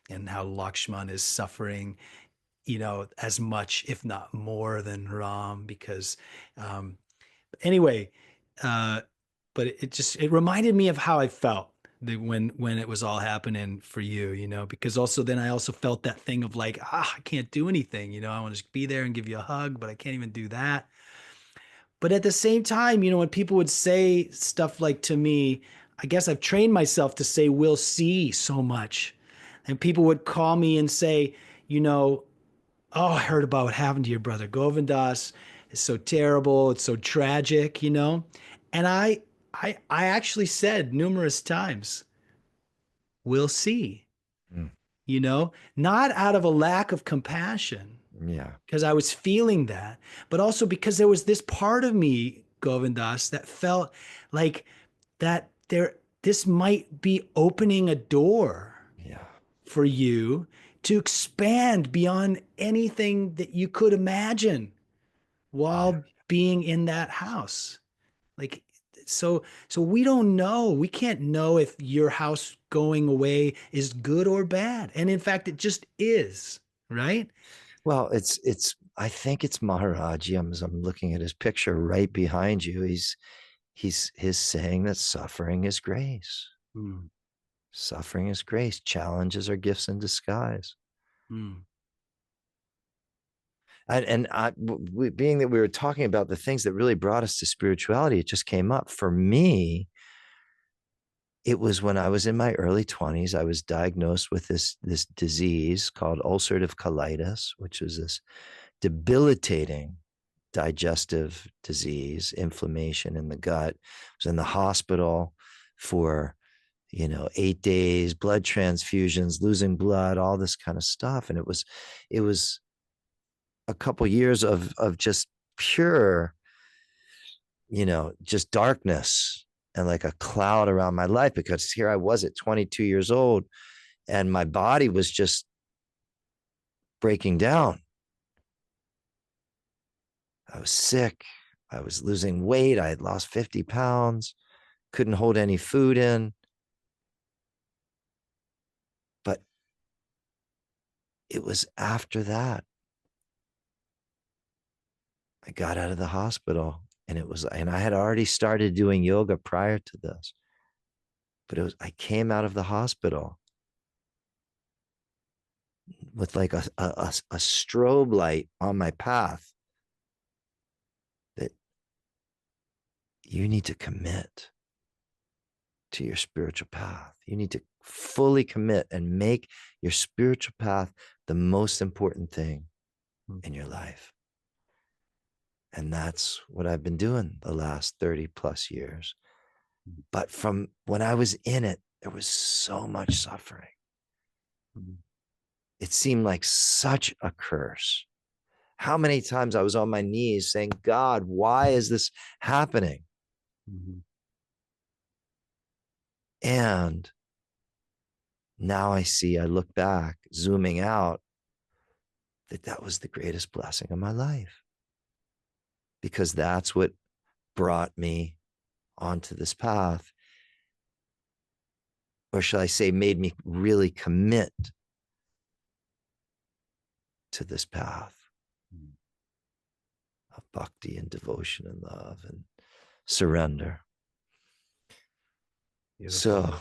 and how Lakshman is suffering, as much, if not more, than Ram because, anyway, uh, but it reminded me of how I felt when it was all happening for you, because also then I also felt that thing of like, I can't do anything, I want to just be there and give you a hug, but I can't even do that. But at the same time, when people would say stuff like to me, I guess I've trained myself to say "we'll see" so much. And people would call me and say, "Oh, I heard about what happened to your brother Govindas. It's so terrible. It's so tragic," And I actually said numerous times, "We'll see," Mm. Not out of a lack of compassion, Yeah. because I was feeling that, but also because there was this part of me, Govindas, that felt like this might be opening a door Yeah. for you to expand beyond anything that you could imagine while being in that house. Like, so we don't know. We can't know if your house going away is good or bad. And in fact, it just is, right? Well, I think it's Maharaj. I'm looking at his picture right behind you. He's saying that suffering is grace. Mm, Suffering is grace. Challenges are gifts in disguise. mm, Being that we were talking about the things that really brought us to spirituality, it just came up for me. It was when I was in my early 20s. I was diagnosed with this disease called ulcerative colitis, which is this debilitating digestive disease, inflammation in the gut. I was in the hospital for 8 days, blood transfusions, losing blood, all this kind of stuff. And it was a couple years of just pure just darkness and like a cloud around my life, because here I was at 22 years old and my body was just breaking down. I was sick. I was losing weight. I had lost 50 pounds, couldn't hold any food in. But it was after that I got out of the hospital, and I had already started doing yoga prior to this. But I came out of the hospital with like a strobe light on my path that you need to commit to your spiritual path. You need to fully commit and make your spiritual path the most important thing in your life. And that's what I've been doing the last 30 plus years. But from when I was in it, there was so much suffering. It seemed like such a curse. How many times I was on my knees saying, God, why is this happening? And now I look back, zooming out, that was the greatest blessing of my life. Because that's what brought me onto this path. Or shall I say, made me really commit to this path of bhakti and devotion and love and surrender. Beautiful. So,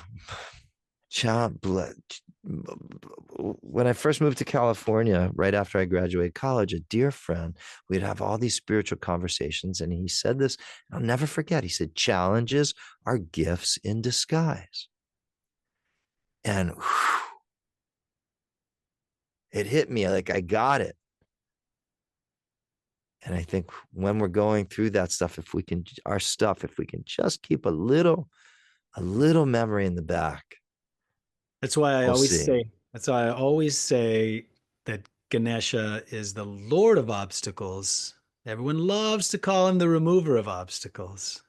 when I first moved to California, right after I graduated college, a dear friend, we'd have all these spiritual conversations. And he said this, I'll never forget. He said, challenges are gifts in disguise. And it hit me like I got it. And I think when we're going through that stuff, if we can just keep a little memory in the back. That's why I always say that Ganesha is the Lord of obstacles. Everyone loves to call him the remover of obstacles.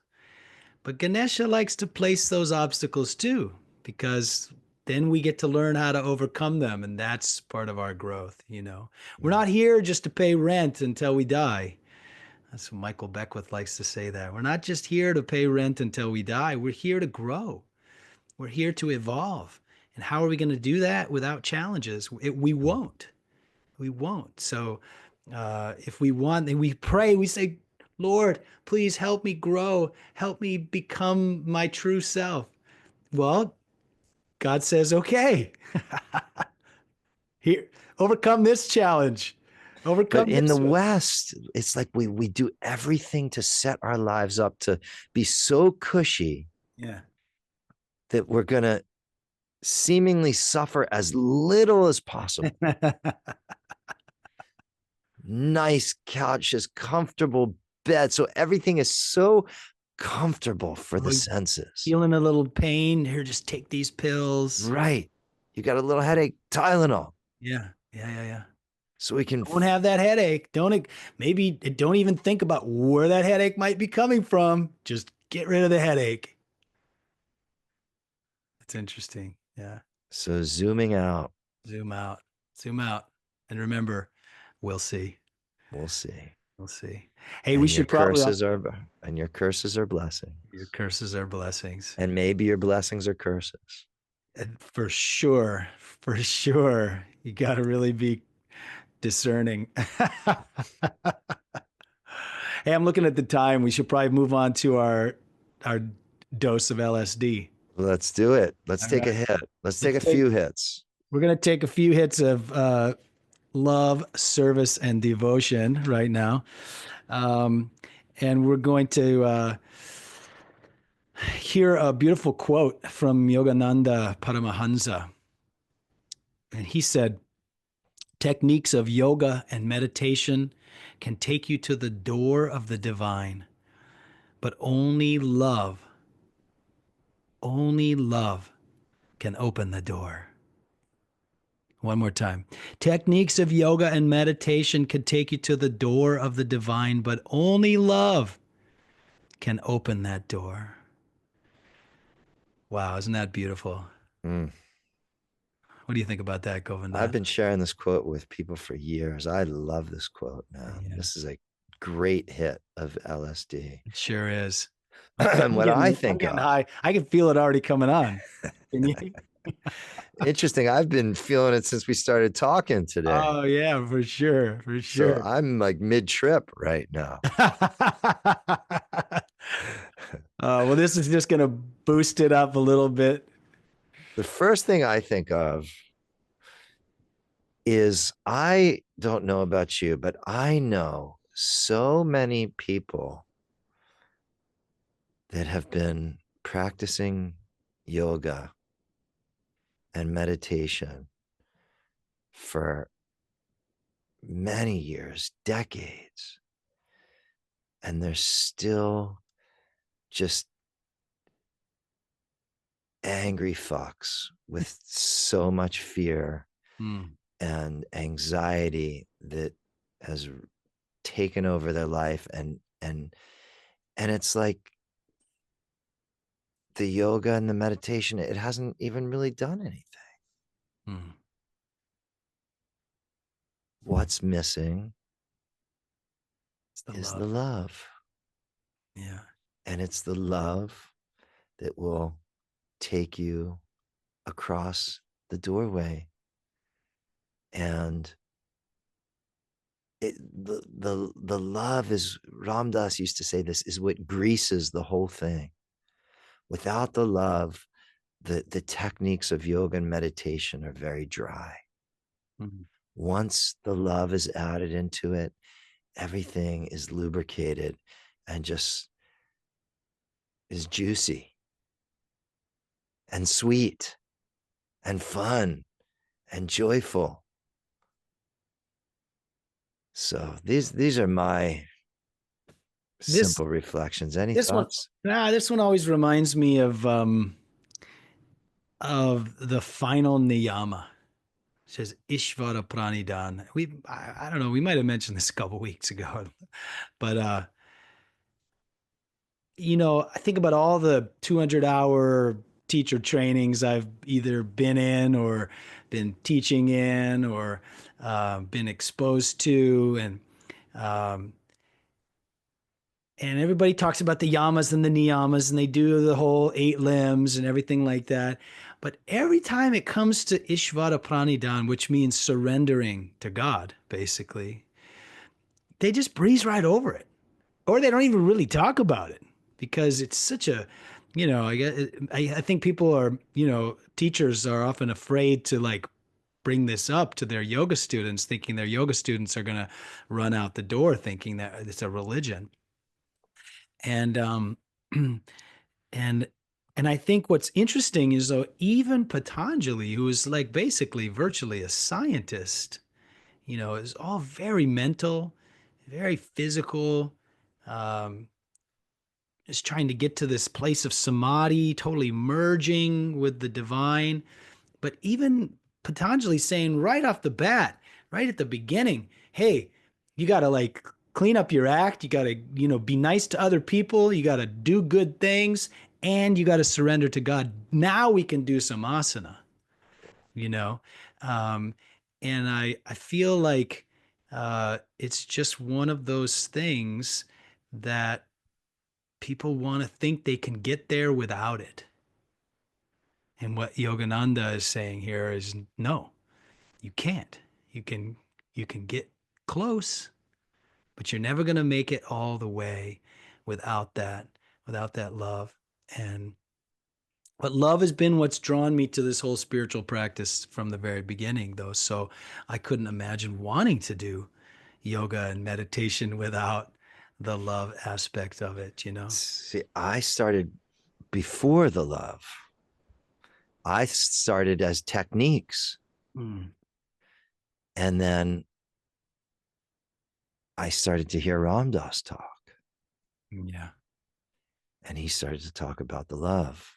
But Ganesha likes to place those obstacles too, because then we get to learn how to overcome them. And that's part of our growth. We're not here just to pay rent until we die. That's what Michael Beckwith likes to say, that we're not just here to pay rent until we die. We're here to grow. We're here to evolve. And how are we going to do that without challenges? We won't. We won't. So if we want, we pray, we say, Lord, please help me grow. Help me become my true self. Well, God says, okay, here, overcome this challenge. But in the West, it's like we do everything to set our lives up to be so cushy. Yeah. That we're going to seemingly suffer as little as possible. Nice couches, comfortable bed. So everything is so comfortable for the senses. Feeling a little pain, here, just take these pills. Right. You got a little headache, Tylenol. Yeah. So we can don't have that headache. Don't even think about where that headache might be coming from. Just get rid of the headache. That's interesting. Yeah. So zoom out. And remember, we'll see. Hey, and we should probably. Your curses are blessings. Your curses are blessings. And maybe your blessings are curses. For sure. You got to really be discerning. Hey, I'm looking at the time. We should probably move on to our dose of LSD. Let's do it. Let's take a hit. Let's take a few hits. We're going to take a few hits of love, service, and devotion right now. And we're going to hear a beautiful quote from Yogananda Paramahansa. And he said, techniques of yoga and meditation can take you to the door of the divine, but only love can open the door. One more time. Techniques of yoga and meditation can take you to the door of the divine, but only love can open that door. Wow, isn't that beautiful? Mm. What do you think about that, I've Govinda? been sharing this quote with people for years. I love this quote, man. Yeah, This is a great hit of LSD. it sure is. And what I I'm think getting of, high. I can feel it already coming on. Can you? interesting, I've been feeling it since we started talking today. Oh yeah, for sure, for So sure. I'm like mid trip right now. Well, this is just gonna boost it up a little bit. The first thing I think of is, I don't know about you, but I know so many people that have been practicing yoga and meditation for many years, decades, and they're still just angry fucks with so much fear Hmm. and anxiety that has taken over their life, and it's like the yoga and the meditation, it hasn't even really done anything. Hmm. What's missing It's the is love. the love, Yeah. and it's the love that will take you across the doorway. And the love is, Ram Dass used to say this, is what greases the whole thing. Without the love, the techniques of yoga and meditation are very dry. Mhm. Once the love is added into it, everything is lubricated and just is juicy and sweet and fun and joyful. So these are my This simple reflections. Any this one, thoughts? this one always reminds me of the final niyama. It says Ishvara Pranidan. I don't know, we might have mentioned this a couple weeks ago, but I think about all the 200-hour teacher trainings I've either been in or been teaching in or been exposed to, um, and everybody talks about the yamas and the niyamas, and they do the whole 8 limbs and everything like that. But every time it comes to Ishvara Pranidan, which means surrendering to God, basically, they just breeze right over it, or they don't even really talk about it because it's such a, I guess I think people are, teachers are often afraid to like bring this up to their yoga students, thinking their yoga students are going to run out the door thinking that it's a religion. And and and I think what's interesting is, though, even Patanjali, who is like basically virtually a scientist, is all very mental, very physical, um, is trying to get to this place of samadhi, totally merging with the divine. But even Patanjali saying right off the bat, right at the beginning, hey, you got to like clean up your act. You got to, be nice to other people. You got to do good things, and you got to surrender to God. Now we can do some asana, you know? Um, and I feel like it's just one of those things that people want to think they can get there without it. And what Yogananda is saying here is no, you can't. You can get close, but you're never going to make it all the way without that love. And but love has been what's drawn me to this whole spiritual practice from the very beginning, though. So I couldn't imagine wanting to do yoga and meditation without the love aspect of it. See, I started before the love. I started as techniques, Mm, and then I started to hear Ram Dass talk, yeah. and he started to talk about the love.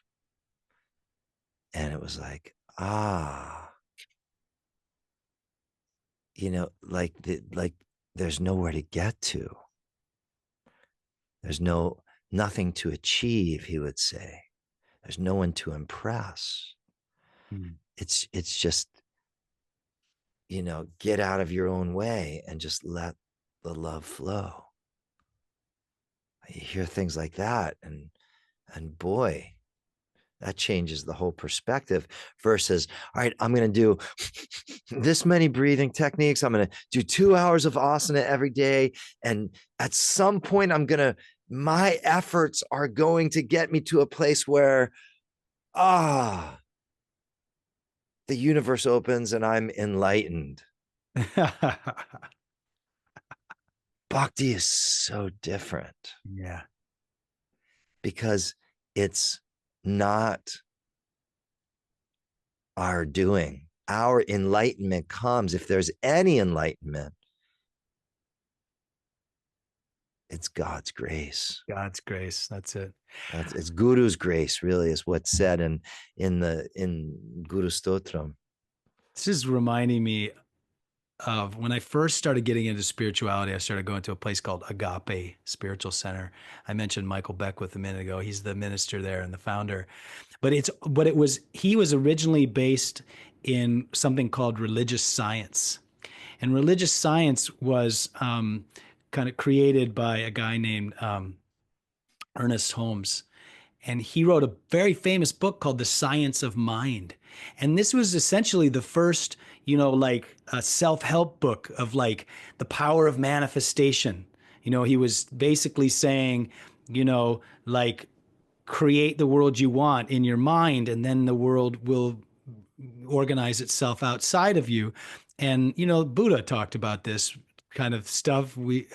And it was like, like there's nowhere to get to. There's no nothing to achieve, he would say. There's no one to impress. Mm. It's just, get out of your own way and just let the love flow. You hear things like that, and boy, that changes the whole perspective versus, all right, I'm going to do this many breathing techniques. I'm going to do 2 hours of asana every day. And at some point, my efforts are going to get me to a place where, the universe opens and I'm enlightened. Bhakti is so different. Yeah. Because it's not our doing. Our enlightenment comes, if there's any enlightenment, it's God's grace. God's grace. That's it. It's Guru's grace, really, is what's said in Guru Stotram. This is reminding me of when I first started getting into spirituality. I started going to a place called Agape Spiritual Center. I mentioned Michael Beckwith a minute ago. He's the minister there and the founder. But he was originally based in something called religious science. And religious science was kind of created by a guy named Ernest Holmes. And he wrote a very famous book called The Science of Mind. And this was essentially the first, like a self-help book of like the power of manifestation. He was basically saying, like create the world you want in your mind, and then the world will organize itself outside of you. And Buddha talked about this kind of stuff we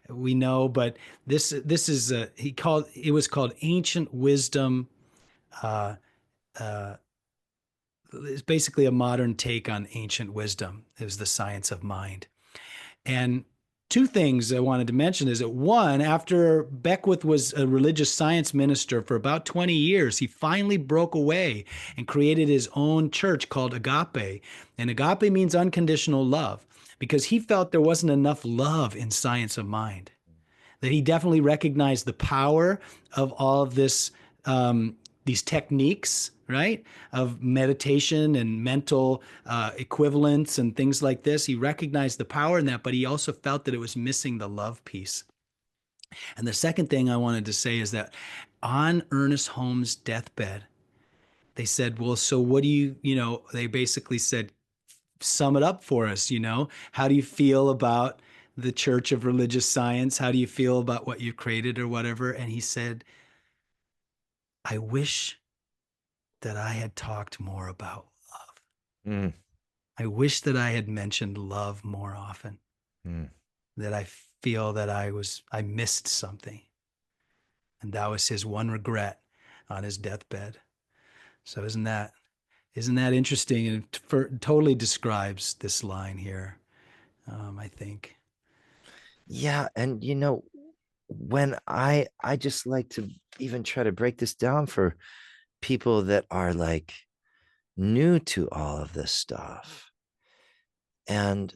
know, but this is it was called ancient wisdom. It's basically a modern take on ancient wisdom. It was the science of mind. And two things I wanted to mention is that one, after Beckwith was a religious science minister for about 20 years, he finally broke away and created his own church called Agape. And Agape means unconditional love, because he felt there wasn't enough love in science of mind, that he definitely recognized the power of all of this, these techniques, right, of meditation and mental equivalents and things like this. He recognized the power in that, but he also felt that it was missing the love piece. And the second thing I wanted to say is that on Ernest Holmes' deathbed, they said, well, so what do they basically said, sum it up for us, how do you feel about the Church of Religious Science? How do you feel about what you've created or whatever? And he said, I wish that I had talked more about love. Mm. I wish that I had mentioned love more often. Mm. That I feel that I missed something. And that was his one regret on his deathbed. So isn't that interesting? And it totally describes this line here, I think. Yeah. And, when I just like to even try to break this down for people that are like new to all of this stuff, and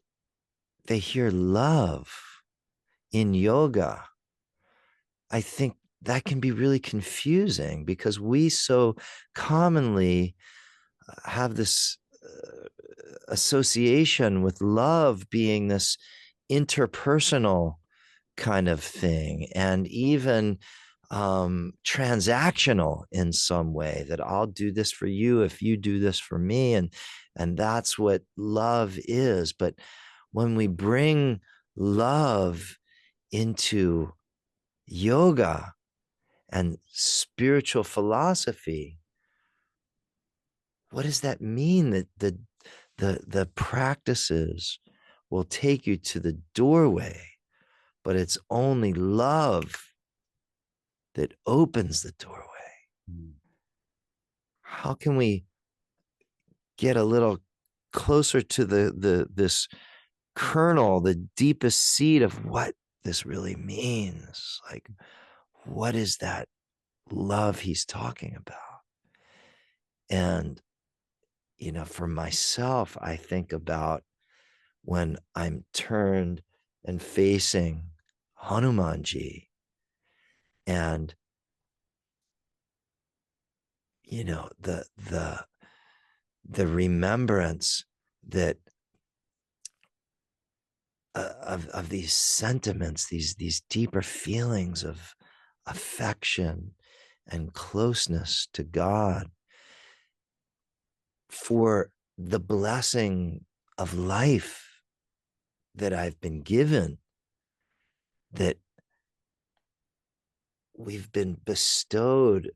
they hear love in yoga, I think that can be really confusing, because we so commonly have this association with love being this interpersonal kind of thing, and even transactional in some way, that I'll do this for you if you do this for me, and that's what love is. But when we bring love into yoga and spiritual philosophy, what does that mean? That the practices will take you to the doorway, but it's only love that opens the doorway. How can we get a little closer to this kernel, the deepest seed of what this really means? Like, what is that love he's talking about? And for myself, I think about when I'm turned and facing Hanumanji, And, you know, the remembrance that of these sentiments, these deeper feelings of affection and closeness to God, for the blessing of life that I've been given, that we've been bestowed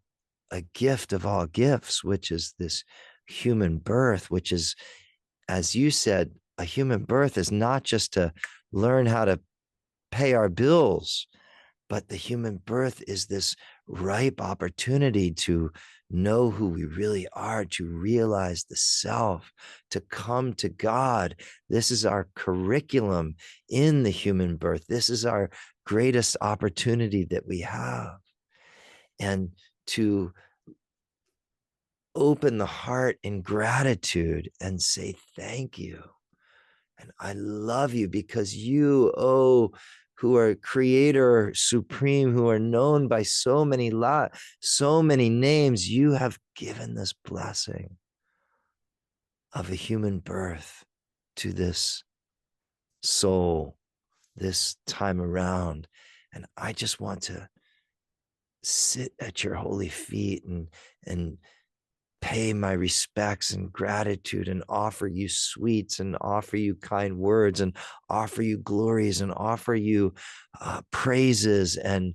a gift of all gifts, which is this human birth, which is, as you said, a human birth is not just to learn how to pay our bills, but the human birth is this ripe opportunity to know who we really are, to realize the self, to come to God. This is our curriculum in the human birth. This is our greatest opportunity that we have. And to open the heart in gratitude and say, thank you. And I love you because you, oh, who are creator supreme, who are known by so many names, you have given this blessing of a human birth to this soul this time around. And I just want to sit at your holy feet and pay my respects and gratitude and offer you sweets and offer you kind words and offer you glories and offer you praises. And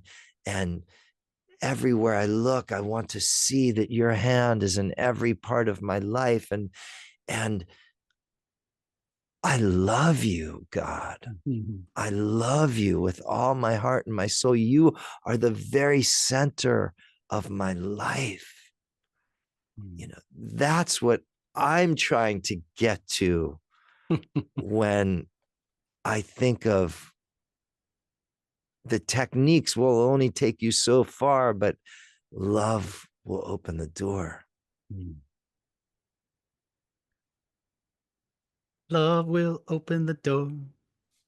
everywhere I look, I want to see that your hand is in every part of my life. And I love you, God. Mhm. I love you with all my heart and my soul. You are the very center of my life. You know, that's what I'm trying to get to when I think of the techniques will only take you so far, but love will open the door. Love will open the door.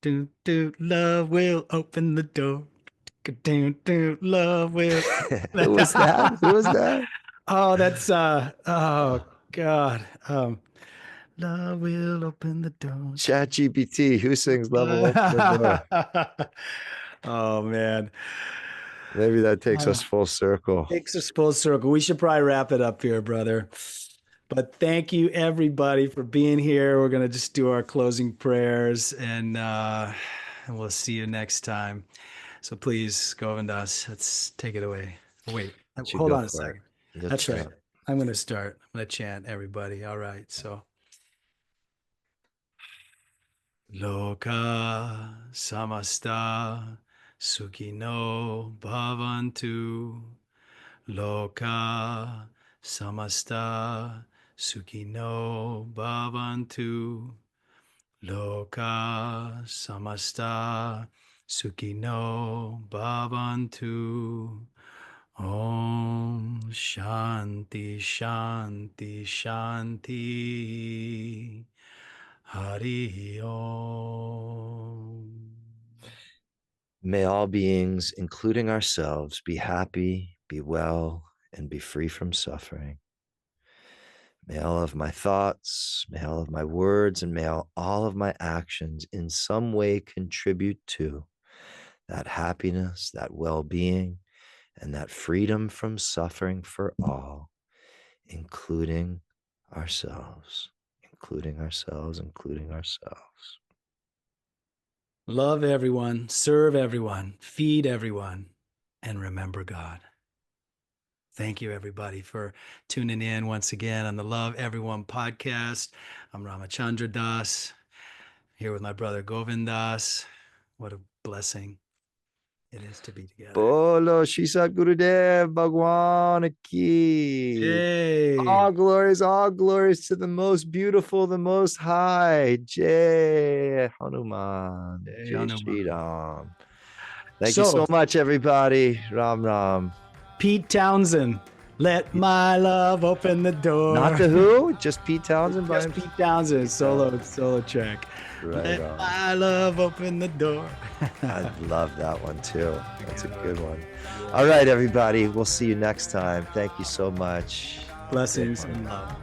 Do, do, love will open the door. Do, do, love will. Who was that? Who was that? Oh, that's oh God. Love will open the door. ChatGPT. Who sings Love Will Open the Door? Oh man. Maybe that takes us full circle. Takes us full circle. We should probably wrap it up here, brother. But thank you everybody for being here. We're gonna just do our closing prayers and we'll see you next time. So please, Govindas, let's take it away. Wait, You hold go on a for it. second. You'll That's right. chant. I'm gonna start. I'm gonna chant everybody. All right. So Loka samasta sukhino bhavantu. Loka samasta sukhino bhavantu. Loka samasta sukhino bhavantu. Om Shanti Shanti Shanti. Hari Om. May all beings, including ourselves, be happy, be well, and be free from suffering. May all of my thoughts, may all of my words, and may all of my actions in some way contribute to that happiness, that well-being, and that freedom from suffering for all, including ourselves, including ourselves, including ourselves. Love everyone, serve everyone, feed everyone, and remember God. Thank you, everybody, for tuning in once again on the Love Everyone podcast. I'm Rama Chandra Das, here with my brother Govind Das. What a blessing it is to be together. Bolo Shisa Gurudev Bhagwan Ki. Yay! All glories to the most beautiful, the most high. Jai Hanuman. Jai Jai Hanuman. Shri Ram. Thank you so much, everybody. Ram Ram. Pete Townsend, Let my love open the door. Not the Who, just Pete Townsend. by Just himself? Pete Townsend solo track. Right Let on. my love open the door. I love that one too. That's a good one. All right, everybody. We'll see you next time. Thank you so much. Blessings and love.